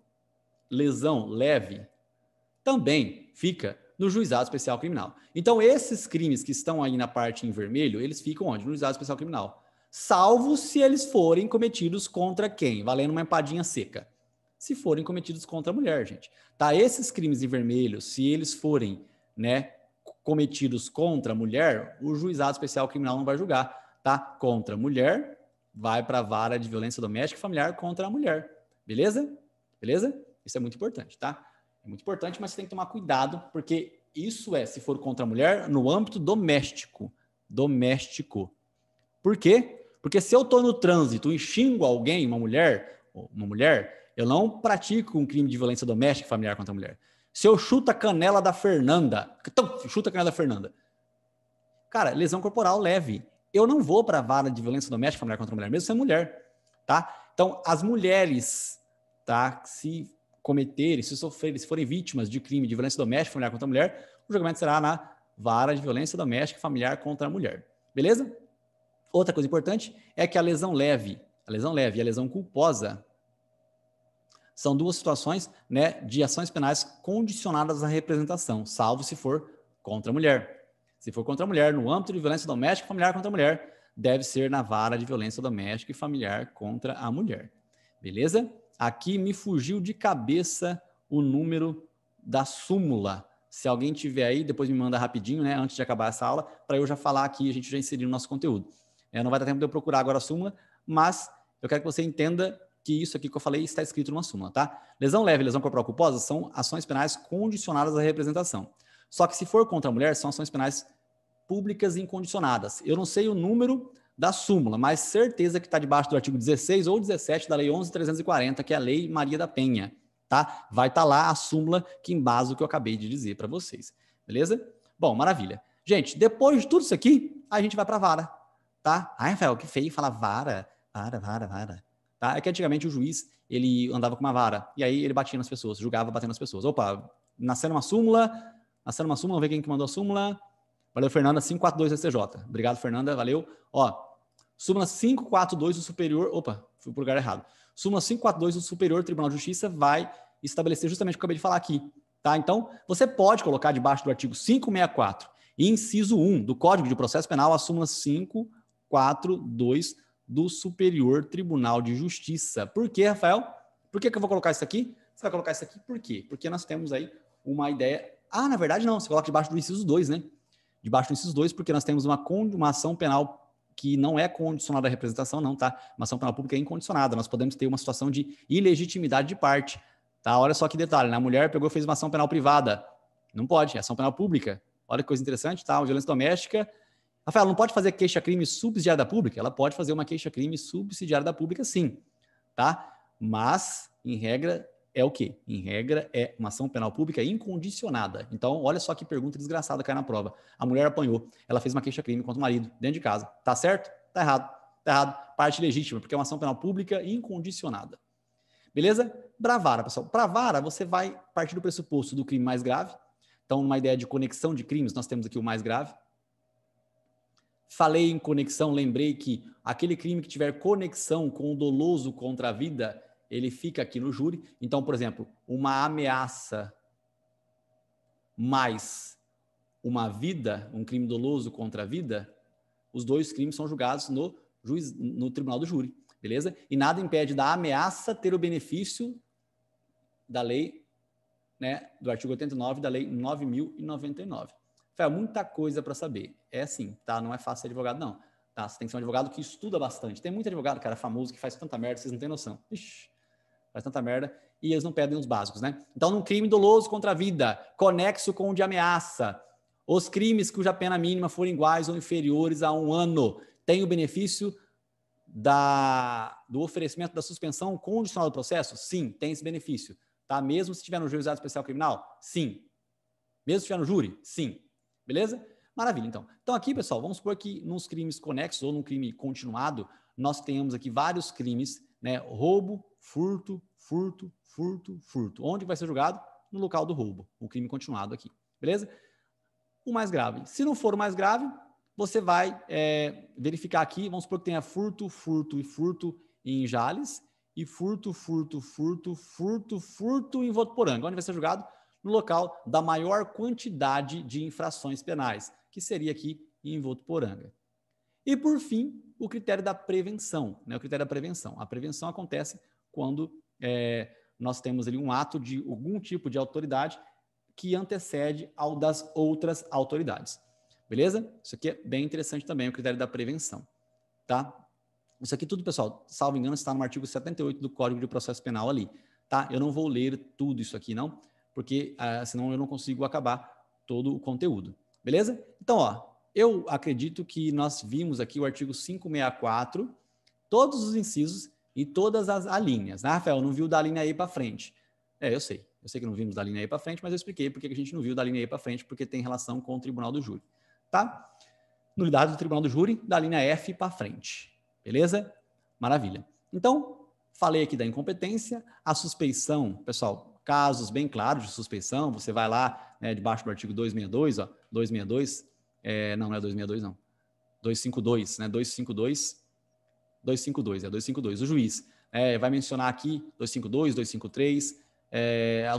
leve, também fica no Juizado Especial Criminal. Então, esses crimes que estão aí na parte em vermelho, eles ficam onde? No Juizado Especial Criminal. Salvo se eles forem cometidos contra quem? Valendo uma empadinha seca. Se forem cometidos contra a mulher, gente. Tá? Esses crimes em vermelho, se eles forem, né, cometidos contra a mulher, o Juizado Especial Criminal não vai julgar, tá? Contra a mulher, vai para a vara de violência doméstica e familiar contra a mulher. Beleza? Beleza? Isso é muito importante, tá? É muito importante, mas você tem que tomar cuidado, porque isso se for contra a mulher, no âmbito doméstico. Doméstico. Por quê? Porque se eu estou no trânsito e xingo alguém, uma mulher, eu não pratico um crime de violência doméstica e familiar contra a mulher. Se eu chuto a canela da Fernanda, cara, lesão corporal leve. Eu não vou para a vara de violência doméstica e familiar contra a mulher, mesmo se é mulher, tá? Então, as mulheres, tá, se forem vítimas de crime de violência doméstica e familiar contra a mulher, o julgamento será na vara de violência doméstica e familiar contra a mulher. Beleza? Outra coisa importante é que a lesão leve e a lesão culposa são duas situações, né, de ações penais condicionadas à representação, salvo se for contra a mulher. Se for contra a mulher, no âmbito de violência doméstica e familiar contra a mulher, deve ser na vara de violência doméstica e familiar contra a mulher. Beleza? Aqui me fugiu de cabeça o número da súmula. Se alguém tiver aí, depois me manda rapidinho, né, antes de acabar essa aula, para eu já falar aqui, a gente já inserir no nosso conteúdo. Não vai dar tempo de eu procurar agora a súmula, mas eu quero que você entenda que isso aqui que eu falei está escrito numa súmula, tá? Lesão leve e lesão corporal culposa são ações penais condicionadas à representação. Só que se for contra a mulher, são ações penais públicas incondicionadas. Eu não sei o número da súmula, mas certeza que está debaixo do artigo 16 ou 17 da Lei 11.340, que é a Lei Maria da Penha, tá? Vai estar lá a súmula que embasa o que eu acabei de dizer para vocês, beleza? Bom, maravilha. Gente, depois de tudo isso aqui, a gente vai para a vara, tá? Ai, Rafael, que feio falar vara. Tá? É que antigamente o juiz, ele andava com uma vara, e aí ele batia nas pessoas, julgava batendo nas pessoas. Opa, nascendo uma súmula, vamos ver quem que mandou a súmula. Valeu, Fernanda, 542 STJ. Obrigado, Fernanda, valeu. Ó, súmula 542 do Superior... Opa, fui pro lugar errado. Súmula 542 do Superior Tribunal de Justiça vai estabelecer justamente o que eu acabei de falar aqui, tá? Então, você pode colocar debaixo do artigo 564, inciso 1 do Código de Processo Penal, a súmula 542 do Superior Tribunal de Justiça. Por quê, Rafael? Por que eu vou colocar isso aqui? Você vai colocar isso aqui por quê? Porque nós temos aí uma ideia... Ah, na verdade não, você coloca debaixo do inciso 2, né? Debaixo do inciso 2, porque nós temos uma ação penal que não é condicionada à representação, não, tá? Uma ação penal pública é incondicionada. Nós podemos ter uma situação de ilegitimidade de parte, tá? Olha só que detalhe, né? A mulher pegou e fez uma ação penal privada. Não pode, é ação penal pública. Olha que coisa interessante, tá? A violência doméstica... Rafael, não pode fazer queixa-crime subsidiária da pública? Ela pode fazer uma queixa-crime subsidiária da pública, sim, tá? Mas, em regra, é o quê? Em regra, é uma ação penal pública incondicionada. Então, olha só que pergunta desgraçada cai na prova. A mulher apanhou, ela fez uma queixa-crime contra o marido, dentro de casa. Tá certo? Tá errado. Tá errado. Parte legítima, porque é uma ação penal pública incondicionada. Beleza? Pra vara, pessoal. Pra vara, você vai partir do pressuposto do crime mais grave. Então, numa ideia de conexão de crimes, nós temos aqui o mais grave. Falei em conexão, lembrei que aquele crime que tiver conexão com o doloso contra a vida, ele fica aqui no júri. Então, por exemplo, uma ameaça mais uma vida, um crime doloso contra a vida, os dois crimes são julgados no tribunal do júri, beleza? E nada impede da ameaça ter o benefício da lei, né, do artigo 89 da lei 9.099. Foi muita coisa para saber. É assim, tá? Não é fácil ser advogado, não. Tá? Você tem que ser um advogado que estuda bastante. Tem muito advogado, cara, famoso, que faz tanta merda, vocês não têm noção. Ixi, faz tanta merda e eles não pedem os básicos, né? Então, num crime doloso contra a vida, conexo com o de ameaça, os crimes cuja pena mínima for iguais ou inferiores a 1 ano têm o benefício do oferecimento da suspensão condicional do processo? Sim, tem esse benefício. Tá? Mesmo se estiver no juizado especial criminal? Sim. Mesmo se estiver no júri? Sim. Beleza? Maravilha, então. Então aqui, pessoal, vamos supor que nos crimes conexos ou num crime continuado, nós tenhamos aqui vários crimes, né? Roubo, furto. Onde vai ser julgado? No local do roubo, o crime continuado aqui. Beleza? O mais grave. Se não for o mais grave, você vai verificar aqui, vamos supor que tenha furto em Jales e furto em Votuporanga. Onde vai ser julgado? No local da maior quantidade de infrações penais, que seria aqui em Votuporanga. E, por fim, o critério da prevenção. Né? O critério da prevenção. A prevenção acontece quando nós temos ali um ato de algum tipo de autoridade que antecede ao das outras autoridades. Beleza? Isso aqui é bem interessante também, o critério da prevenção. Tá? Isso aqui tudo, pessoal, salvo engano, está no artigo 78 do Código de Processo Penal ali. Tá? Eu não vou ler tudo isso aqui, não, porque senão eu não consigo acabar todo o conteúdo. Beleza? Então, ó, eu acredito que nós vimos aqui o artigo 564, todos os incisos e todas as alíneas. Né, Rafael? Não viu da linha E para frente. Eu sei. Eu sei que não vimos da linha E para frente, mas eu expliquei porque a gente não viu da linha E para frente, porque tem relação com o Tribunal do Júri. Tá? Nulidade do Tribunal do Júri, da linha F para frente. Beleza? Maravilha. Então, falei aqui da incompetência, a suspeição, pessoal, casos bem claros de suspeição, você vai lá, né, debaixo do artigo 262, ó, 262, não é 262, não, 252, né, 252, o juiz vai mencionar aqui 252, 253,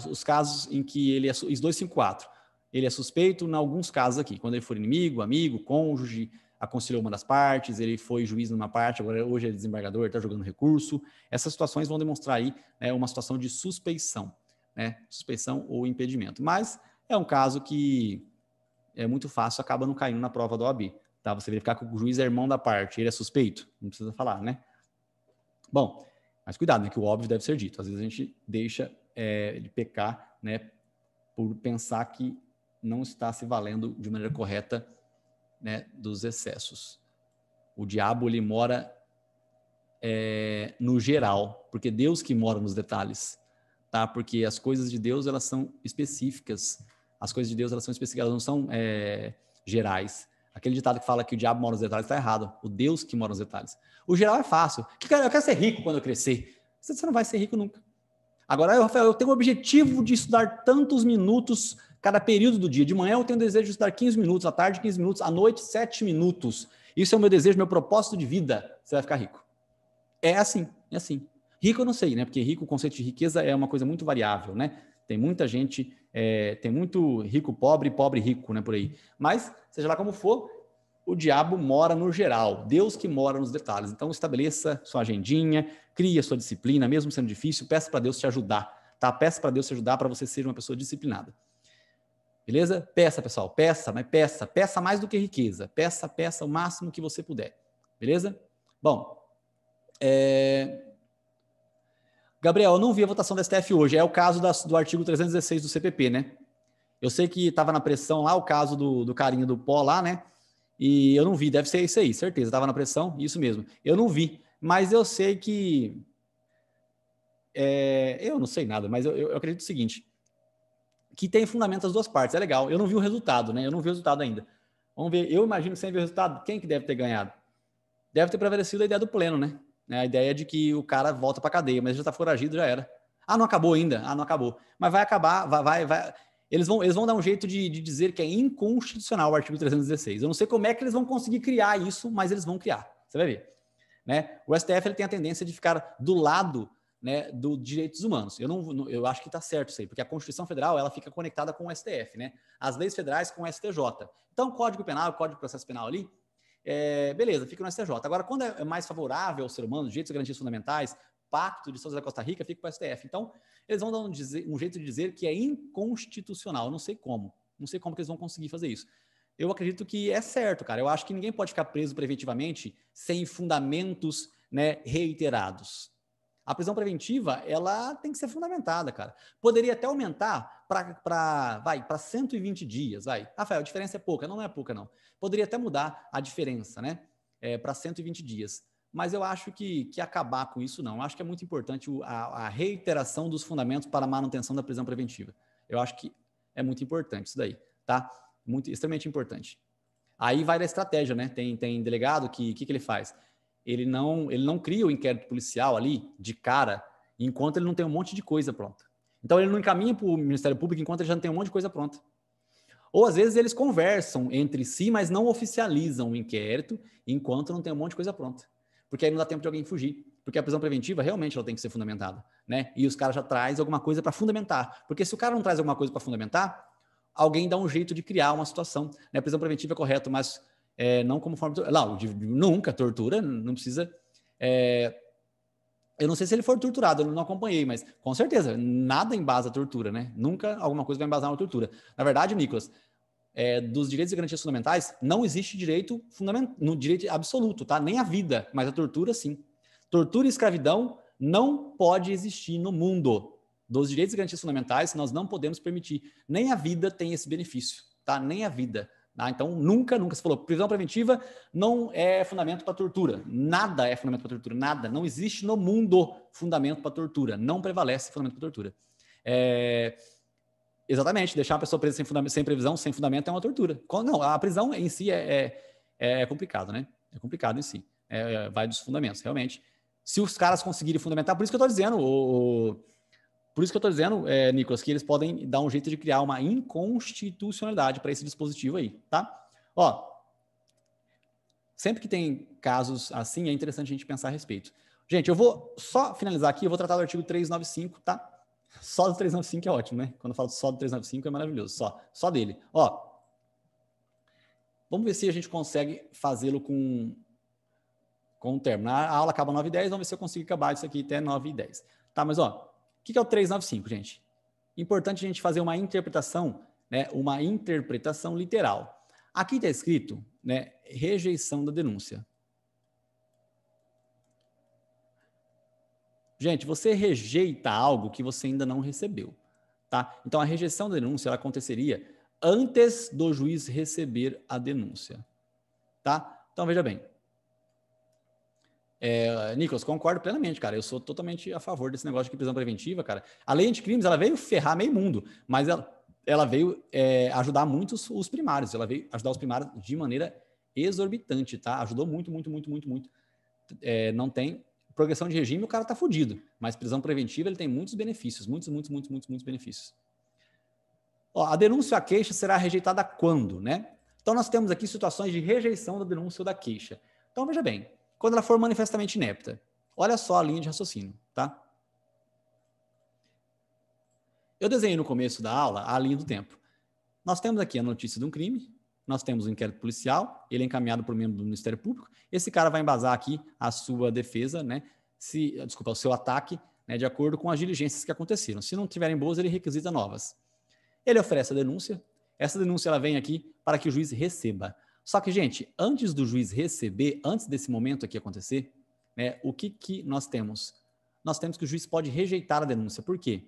os casos em que ele é, 254, ele é suspeito em alguns casos aqui, quando ele for inimigo, amigo, cônjuge, aconselhou uma das partes, ele foi juiz numa parte, agora hoje é desembargador, está jogando recurso. Essas situações vão demonstrar aí uma situação de suspeição, né? Suspeição ou impedimento. Mas é um caso que é muito fácil, acaba não caindo na prova da OAB. Tá? Você verificar que o juiz é irmão da parte, ele é suspeito, não precisa falar, né? Bom, mas cuidado, né? Que o óbvio deve ser dito. Às vezes a gente deixa de pecar, né? Por pensar que não está se valendo de maneira correta, né, dos excessos. O diabo, ele mora no geral, porque Deus que mora nos detalhes, tá? Porque as coisas de Deus, elas são específicas. As coisas de Deus, elas são específicas, elas não são gerais. Aquele ditado que fala que o diabo mora nos detalhes está errado. O Deus que mora nos detalhes. O geral é fácil. Eu quero ser rico quando eu crescer. Você não vai ser rico nunca. Agora, Rafael, eu tenho o objetivo de estudar tantos minutos cada período do dia. De manhã eu tenho o desejo de estudar 15 minutos, à tarde 15 minutos, à noite 7 minutos. Isso é o meu desejo, meu propósito de vida. Você vai ficar rico. É assim, é assim. Rico eu não sei, né? Porque rico, o conceito de riqueza é uma coisa muito variável, né? Tem muita gente, tem muito rico pobre, pobre rico, né? Por aí. Mas, seja lá como for, o diabo mora no geral. Deus que mora nos detalhes. Então, estabeleça sua agendinha, crie a sua disciplina, mesmo sendo difícil, peça para Deus te ajudar, tá? Peça para Deus te ajudar para você ser uma pessoa disciplinada. Beleza? Peça, pessoal, peça, mas peça mais do que riqueza. Peça o máximo que você puder. Beleza? Bom, Gabriel, eu não vi a votação da STF hoje. É o caso do artigo 316 do CPP, né? Eu sei que estava na pressão lá, o caso do carinha do pó lá, né? E eu não vi, deve ser isso aí, certeza. Estava na pressão, isso mesmo. Eu não vi, mas eu sei que eu não sei nada, mas eu acredito o seguinte, que tem fundamento as duas partes, é legal. Eu não vi o resultado, né? Eu não vi o resultado ainda. Vamos ver, eu imagino que sem ver o resultado, quem que deve ter ganhado? Deve ter prevalecido a ideia do pleno, né? A ideia de que o cara volta para cadeia, mas já está foragido, já era. Ah, não acabou ainda? Ah, não acabou. Mas vai acabar, vai. Eles vão dar um jeito de dizer que é inconstitucional o artigo 316. Eu não sei como é que eles vão conseguir criar isso, mas eles vão criar. Você vai ver. Né? O STF ele tem a tendência de ficar do lado, né, dos direitos humanos. Eu acho que está certo isso aí, porque a Constituição Federal ela fica conectada com o STF, né? As leis federais com o STJ. Então, Código Penal, Código de Processo Penal ali, beleza, fica no STJ. Agora, quando é mais favorável ao ser humano, direitos e garantias fundamentais, Pacto de Souza da Costa Rica, fica para o STF. Então, eles vão dar um jeito de dizer que é inconstitucional. Eu não sei como. Não sei como que eles vão conseguir fazer isso. Eu acredito que é certo, cara. Eu acho que ninguém pode ficar preso preventivamente sem fundamentos, né, reiterados. A prisão preventiva, ela tem que ser fundamentada, cara. Poderia até aumentar para 120 dias, vai. Rafael, a diferença é pouca. Não é pouca, não. Poderia até mudar a diferença, né, para 120 dias. Mas eu acho que acabar com isso, não. Eu acho que é muito importante a reiteração dos fundamentos para a manutenção da prisão preventiva. Eu acho que é muito importante isso daí, tá? Muito, extremamente importante. Aí vai da estratégia, né? Tem delegado que ele faz? Ele não cria o inquérito policial ali de cara enquanto ele não tem um monte de coisa pronta. Então ele não encaminha para o Ministério Público enquanto ele já não tem um monte de coisa pronta. Ou às vezes eles conversam entre si, mas não oficializam o inquérito enquanto não tem um monte de coisa pronta. Porque aí não dá tempo de alguém fugir. Porque a prisão preventiva realmente ela tem que ser fundamentada, né? E os caras já trazem alguma coisa para fundamentar. Porque se o cara não traz alguma coisa para fundamentar, alguém dá um jeito de criar uma situação. Né? A prisão preventiva é correto, mas não como forma de... Não, nunca, tortura, não precisa... eu não sei se ele for torturado, eu não acompanhei, mas com certeza, nada embasa a tortura, né? Nunca alguma coisa vai embasar uma tortura. Na verdade, Nicolas, dos direitos e garantias fundamentais, não existe direito no direito absoluto, tá? Nem a vida, mas a tortura, sim. Tortura e escravidão não pode existir no mundo. Dos direitos e garantias fundamentais, nós não podemos permitir. Nem a vida tem esse benefício, tá? Nem a vida. Tá? Então, nunca, se falou, prisão preventiva não é fundamento para tortura. Nada é fundamento para tortura, nada. Não existe no mundo fundamento para tortura. Não prevalece fundamento para tortura. Exatamente, deixar uma pessoa presa sem previsão, sem fundamento é uma tortura. Não, a prisão em si é complicado, né? É complicado em si. Vai dos fundamentos, realmente. Se os caras conseguirem fundamentar, por isso que eu estou dizendo, Nicolas, que eles podem dar um jeito de criar uma inconstitucionalidade para esse dispositivo aí, tá? Ó, sempre que tem casos assim, é interessante a gente pensar a respeito. Gente, eu vou só finalizar aqui, eu vou tratar do artigo 395, tá? Só do 395 é ótimo, né? Quando eu falo só do 395 é maravilhoso, só dele. Ó, vamos ver se a gente consegue fazê-lo com o termo. A aula acaba 9h10, vamos ver se eu consigo acabar isso aqui até 9h10. Tá, mas ó, o que é o 395, gente? Importante a gente fazer uma interpretação, né? Uma interpretação literal. Aqui está escrito, né? Rejeição da denúncia. Gente, você rejeita algo que você ainda não recebeu, tá? Então, a rejeição da denúncia ela aconteceria antes do juiz receber a denúncia, tá? Então, veja bem. Nicolas, concordo plenamente, cara. Eu sou totalmente a favor desse negócio de prisão preventiva, cara. A lei anticrimes, ela veio ferrar meio mundo, mas ela veio ajudar muito os primários. Ela veio ajudar os primários de maneira exorbitante, tá? Ajudou muito, muito, muito, muito, muito. Não tem progressão de regime, o cara tá fudido. Mas prisão preventiva, ele tem muitos benefícios. Muitos, muitos, muitos, muitos, muitos benefícios. Ó, a denúncia ou a queixa será rejeitada quando, né? Então, nós temos aqui situações de rejeição da denúncia ou da queixa. Então, veja bem. Quando ela for manifestamente inepta. Olha só a linha de raciocínio, tá? Eu desenhei no começo da aula a linha do tempo. Nós temos aqui a notícia de um crime, nós temos o inquérito policial, ele é encaminhado por um membro do Ministério Público, esse cara vai embasar aqui a sua defesa, né? O seu ataque, né, de acordo com as diligências que aconteceram. Se não tiverem boas, ele requisita novas. Ele oferece a denúncia, essa denúncia ela vem aqui para que o juiz receba. Só que, gente, antes do juiz receber, antes desse momento aqui acontecer, né, o que nós temos? Nós temos que o juiz pode rejeitar a denúncia. Por quê?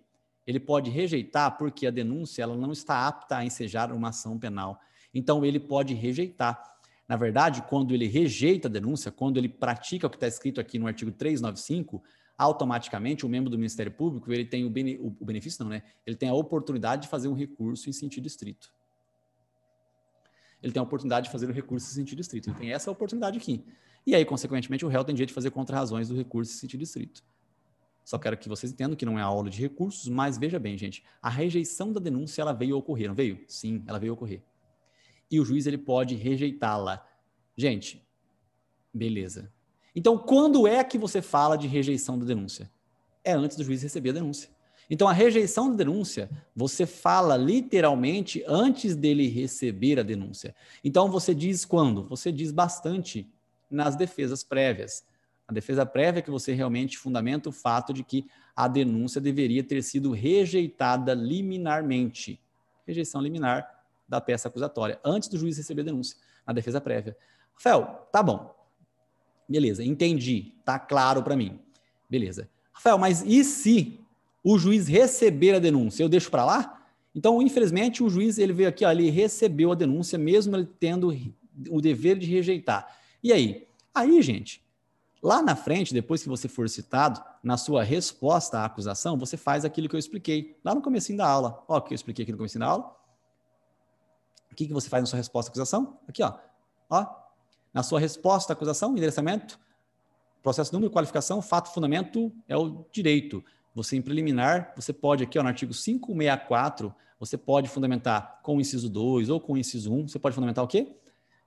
Ele pode rejeitar porque a denúncia ela não está apta a ensejar uma ação penal. Então, ele pode rejeitar. Na verdade, quando ele rejeita a denúncia, quando ele pratica o que está escrito aqui no artigo 395, automaticamente o membro do Ministério Público ele tem o benefício, não, né? Ele tem a oportunidade de fazer um recurso em sentido estrito. Ele tem a oportunidade de fazer o recurso em sentido estrito. Ele tem essa oportunidade aqui. E aí, consequentemente, o réu tem direito de fazer contra-razões do recurso em sentido estrito. Só quero que vocês entendam que não é aula de recursos, mas veja bem, gente, a rejeição da denúncia ela veio a ocorrer, não veio? Sim, ela veio a ocorrer. E o juiz ele pode rejeitá-la. Gente, beleza. Então, quando é que você fala de rejeição da denúncia? É antes do juiz receber a denúncia. Então, a rejeição da denúncia, você fala literalmente antes dele receber a denúncia. Então, você diz quando? Você diz bastante nas defesas prévias. A defesa prévia é que você realmente fundamenta o fato de que a denúncia deveria ter sido rejeitada liminarmente. Rejeição liminar da peça acusatória, antes do juiz receber a denúncia, na defesa prévia. Rafael, tá bom. Beleza, entendi. Tá claro para mim. Beleza. Rafael, mas e se o juiz receber a denúncia? Eu deixo para lá? Então, infelizmente, o juiz ele veio aqui, ó, ele recebeu a denúncia, mesmo ele tendo o dever de rejeitar. E aí? Aí, gente, lá na frente, depois que você for citado, na sua resposta à acusação, você faz aquilo que eu expliquei lá no comecinho da aula. Ó, o que eu expliquei aqui no comecinho da aula. O que você faz na sua resposta à acusação? Aqui, ó. Na sua resposta à acusação, endereçamento, processo número, qualificação, fato, fundamento é o direito. Você, em preliminar, você pode aqui, ó, no artigo 564, você pode fundamentar com o inciso 2 ou com o inciso 1, você pode fundamentar o quê?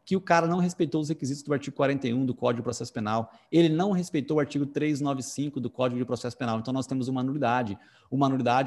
Que o cara não respeitou os requisitos do artigo 41 do Código de Processo Penal, ele não respeitou o artigo 395 do Código de Processo Penal, então nós temos uma nulidade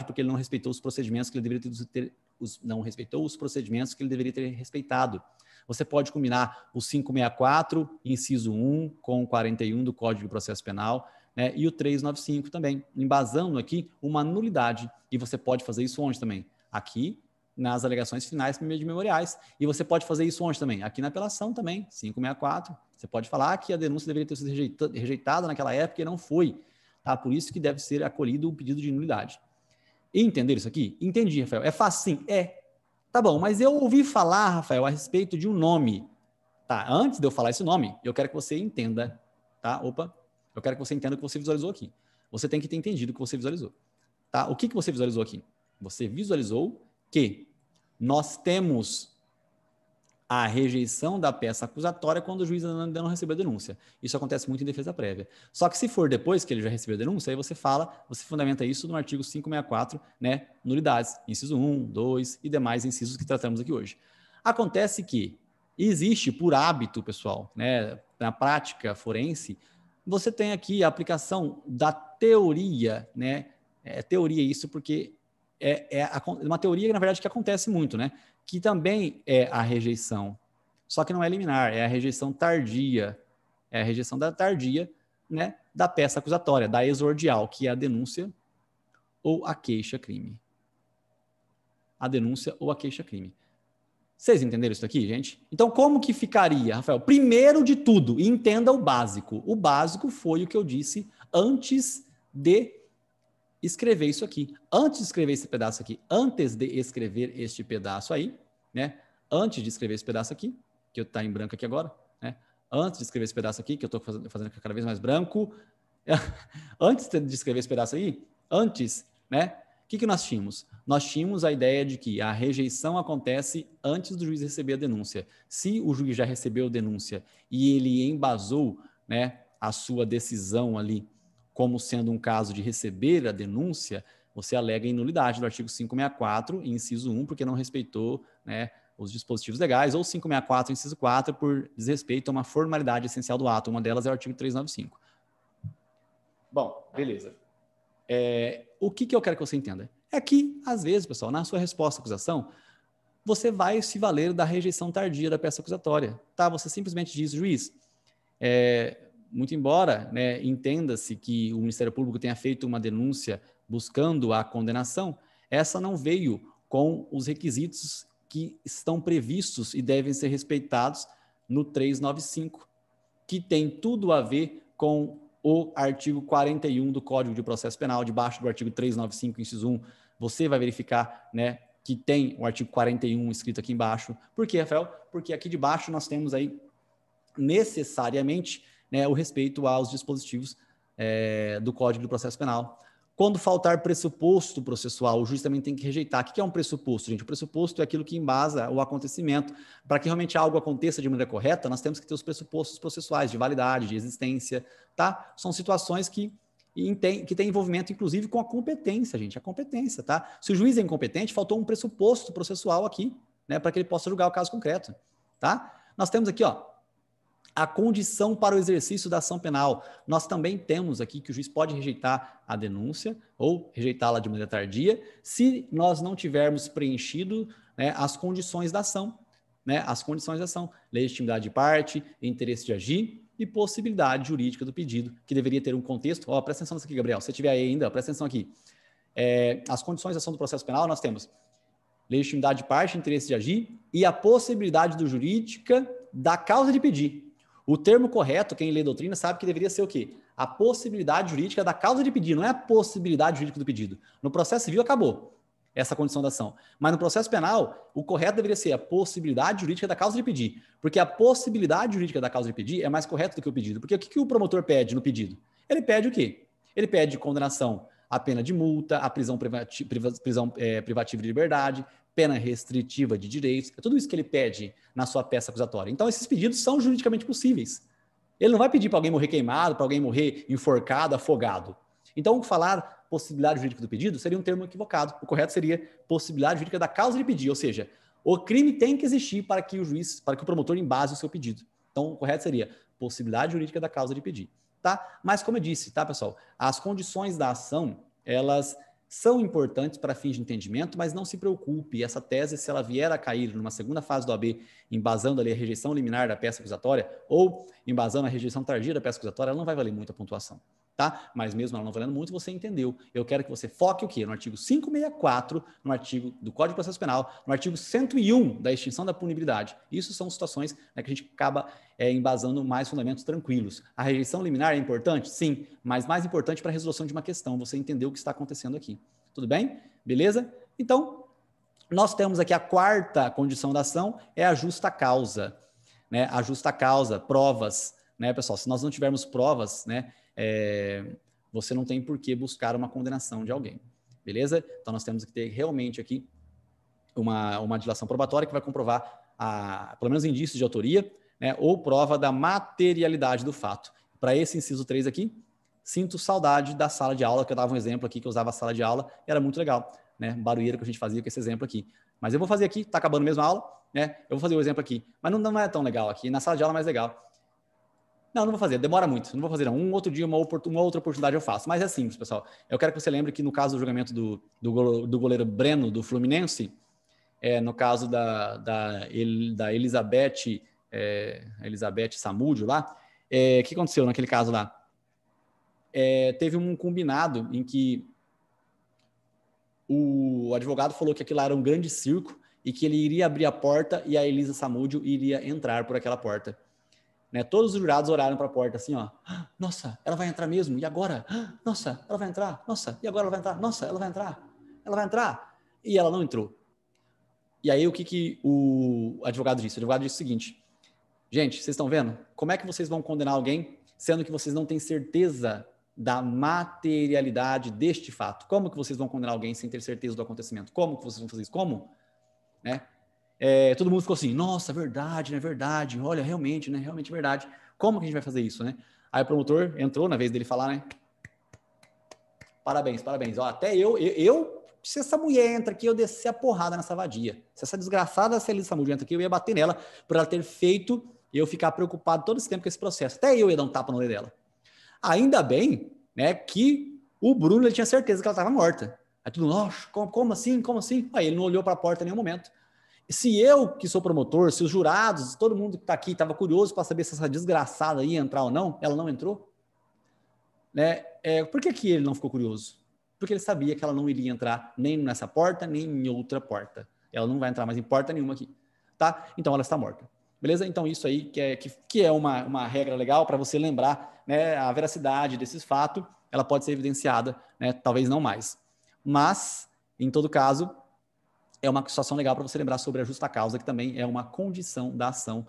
porque ele não respeitou os procedimentos que ele deveria ter, não respeitou os procedimentos que ele deveria ter respeitado. Você pode combinar o 564, inciso 1, com o 41 do Código de Processo Penal, né, e o 395 também, embasando aqui uma nulidade, e você pode fazer isso onde também? Aqui, nas alegações finais por meio de memoriais. E você pode fazer isso onde também? Aqui na apelação também, 564. Você pode falar que a denúncia deveria ter sido rejeitada naquela época e não foi. Tá? Por isso que deve ser acolhido o pedido de nulidade. Entenderam isso aqui? Entendi, Rafael. É fácil, sim? É. Tá bom, mas eu ouvi falar, Rafael, a respeito de um nome. Tá, antes de eu falar esse nome, eu quero que você entenda, tá? Eu quero que você entenda o que você visualizou aqui. Você tem que ter entendido o que você visualizou. Tá? O que você visualizou aqui? Você visualizou que nós temos a rejeição da peça acusatória quando o juiz ainda não recebeu a denúncia. Isso acontece muito em defesa prévia. Só que se for depois que ele já recebeu a denúncia, aí você fundamenta isso no artigo 564, né, nulidades, inciso 1, 2 e demais incisos que tratamos aqui hoje. Acontece que existe por hábito, pessoal, né, na prática forense, você tem aqui a aplicação da teoria, né, teoria isso porque uma teoria, na verdade, que acontece muito, né? Que também é a rejeição, só que não é liminar, é a rejeição tardia, é a rejeição da tardia, né, da peça acusatória, da exordial, que é a denúncia ou a queixa-crime. A denúncia ou a queixa-crime. Vocês entenderam isso aqui, gente? Então, como que ficaria, Rafael? Primeiro de tudo, entenda o básico. O básico foi o que eu disse antes de escrever isso aqui. Antes de escrever esse pedaço aqui, antes de escrever este pedaço aí, né? Antes de escrever esse pedaço aqui, que está em branco aqui agora, né? Antes de escrever esse pedaço aqui, que eu estou fazendo cada vez mais branco, antes de escrever esse pedaço aí, né? O que nós tínhamos? Nós tínhamos a ideia de que a rejeição acontece antes do juiz receber a denúncia. Se o juiz já recebeu a denúncia e ele embasou, né, a sua decisão ali como sendo um caso de receber a denúncia, você alega em nulidade do artigo 564, inciso 1, porque não respeitou, né, os dispositivos legais, ou 564, inciso 4, por desrespeito a uma formalidade essencial do ato. Uma delas é o artigo 395. Bom, beleza. O que eu quero que você entenda? É que, às vezes, pessoal, na sua resposta à acusação, você vai se valer da rejeição tardia da peça acusatória. Tá? Você simplesmente diz, juiz, muito embora, né, entenda-se que o Ministério Público tenha feito uma denúncia buscando a condenação, essa não veio com os requisitos que estão previstos e devem ser respeitados no 395, que tem tudo a ver com o artigo 41 do Código de Processo Penal, debaixo do artigo 395, inciso 1, você vai verificar, né, que tem o artigo 41 escrito aqui embaixo. Por quê, Rafael? Porque aqui debaixo nós temos aí necessariamente, né, o respeito aos dispositivos do Código de Processo Penal. Quando faltar pressuposto processual, o juiz também tem que rejeitar. O que é um pressuposto, gente? O pressuposto é aquilo que embasa o acontecimento. Para que realmente algo aconteça de maneira correta, nós temos que ter os pressupostos processuais de validade, de existência, tá? São situações que tem envolvimento, inclusive, com a competência, gente. A competência, tá? Se o juiz é incompetente, faltou um pressuposto processual aqui, né? Para que ele possa julgar o caso concreto, tá? Nós temos aqui, ó, a condição para o exercício da ação penal. Nós também temos aqui que o juiz pode rejeitar a denúncia ou rejeitá-la de maneira tardia, se nós não tivermos preenchido, né, as condições da ação, né, as condições da ação, legitimidade de parte, interesse de agir e possibilidade jurídica do pedido, que deveria ter um contexto. Ó, presta atenção nisso aqui, Gabriel. Se você tiver aí ainda, presta atenção aqui. As condições da ação do processo penal, nós temos legitimidade de parte, interesse de agir e a possibilidade do jurídica da causa de pedir. O termo correto, quem lê doutrina sabe que deveria ser o quê? A possibilidade jurídica da causa de pedir, não é a possibilidade jurídica do pedido. No processo civil acabou essa condição da ação. Mas no processo penal, o correto deveria ser a possibilidade jurídica da causa de pedir. Porque a possibilidade jurídica da causa de pedir é mais correto do que o pedido. Porque o que o promotor pede no pedido? Ele pede o quê? Ele pede condenação à pena de multa, à prisão privativa de liberdade, pena restritiva de direitos, é tudo isso que ele pede na sua peça acusatória. Então, esses pedidos são juridicamente possíveis. Ele não vai pedir para alguém morrer queimado, para alguém morrer enforcado, afogado. Então, falar possibilidade jurídica do pedido seria um termo equivocado. O correto seria possibilidade jurídica da causa de pedir, ou seja, o crime tem que existir para que o promotor embase o seu pedido. Então, o correto seria possibilidade jurídica da causa de pedir, tá? Mas, como eu disse, tá, pessoal, as condições da ação, elas são importantes para fins de entendimento, mas não se preocupe, essa tese, se ela vier a cair numa segunda fase do AB, embasando ali a rejeição liminar da peça acusatória, ou embasando a rejeição tardia da peça acusatória, ela não vai valer muito a pontuação, tá? Mas mesmo ela não valendo muito, você entendeu. Eu quero que você foque o quê? No artigo 564, no artigo do Código de Processo Penal, no artigo 101 da extinção da punibilidade. Isso são situações, né, que a gente acaba embasando mais fundamentos tranquilos. A rejeição liminar é importante? Sim, mas mais importante para a resolução de uma questão, você entendeu o que está acontecendo aqui. Tudo bem? Beleza? Então, nós temos aqui a quarta condição da ação, é a justa causa, né? A justa causa, provas, né, pessoal? Se nós não tivermos provas, né, você não tem por que buscar uma condenação de alguém, beleza? Então, nós temos que ter realmente aqui uma dilação probatória que vai comprovar, pelo menos indícios de autoria, né, ou prova da materialidade do fato. Para esse inciso 3 aqui, sinto saudade da sala de aula, que eu dava um exemplo aqui, que eu usava a sala de aula, era muito legal, né? Barulheira que a gente fazia com esse exemplo aqui. Mas eu vou fazer aqui, tá acabando mesmo a aula, né? Eu vou fazer o exemplo aqui, mas não é tão legal aqui, na sala de aula é mais legal. Não vou fazer, demora muito, não vou fazer não. Um outro dia, uma outra oportunidade eu faço. Mas é simples, pessoal. Eu quero que você lembre que no caso do julgamento do goleiro Breno, do Fluminense, no caso da Elizabeth Samúdio lá, o que aconteceu naquele caso lá? Teve um combinado em que o advogado falou que aquilo era um grande circo e que ele iria abrir a porta e a Elisa Samúdio iria entrar por aquela porta. Né? Todos os jurados olharam para a porta assim, ó. Nossa, ela vai entrar mesmo? E agora? Nossa, ela vai entrar? Nossa, e agora ela vai entrar? Nossa, ela vai entrar? Ela vai entrar? E ela não entrou. E aí o que o advogado disse? O advogado disse o seguinte: gente, vocês estão vendo? Como é que vocês vão condenar alguém sendo que vocês não têm certeza da materialidade deste fato? Como que vocês vão condenar alguém sem ter certeza do acontecimento? Como que vocês vão fazer isso? Como? Né? Todo mundo ficou assim, nossa, verdade, né? Verdade, olha, realmente, né? Realmente verdade. Como que a gente vai fazer isso, né? Aí o promotor entrou, na vez dele falar, né? Parabéns, parabéns. Ó, até se essa mulher entra aqui, eu descer a porrada nessa vadia. Se essa desgraçada Elisa mulher entra aqui, eu ia bater nela por ela ter feito eu ficar preocupado todo esse tempo com esse processo. Até eu ia dar um tapa no olho dela. Ainda bem, né, que o Bruno ele tinha certeza que ela estava morta. Aí tudo, nossa, como assim? Como assim? Aí ele não olhou para a porta em nenhum momento. Se eu, que sou promotor, se os jurados, todo mundo que está aqui estava curioso para saber se essa desgraçada ia entrar ou não, ela não entrou. Né? Por que ele não ficou curioso? Porque ele sabia que ela não iria entrar nem nessa porta, nem em outra porta. Ela não vai entrar mais em porta nenhuma aqui. Tá? Então ela está morta. Beleza? Então isso aí que é uma regra legal para você lembrar, né, a veracidade desses fatos, ela pode ser evidenciada, né, talvez não mais. Mas, em todo caso, é uma situação legal para você lembrar sobre a justa causa, que também é uma condição da ação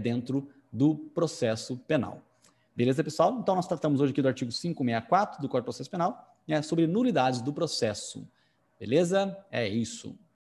dentro do processo penal. Beleza, pessoal? Então, nós tratamos hoje aqui do artigo 564 do Código de Processo Penal, né, sobre nulidades do processo. Beleza? É isso.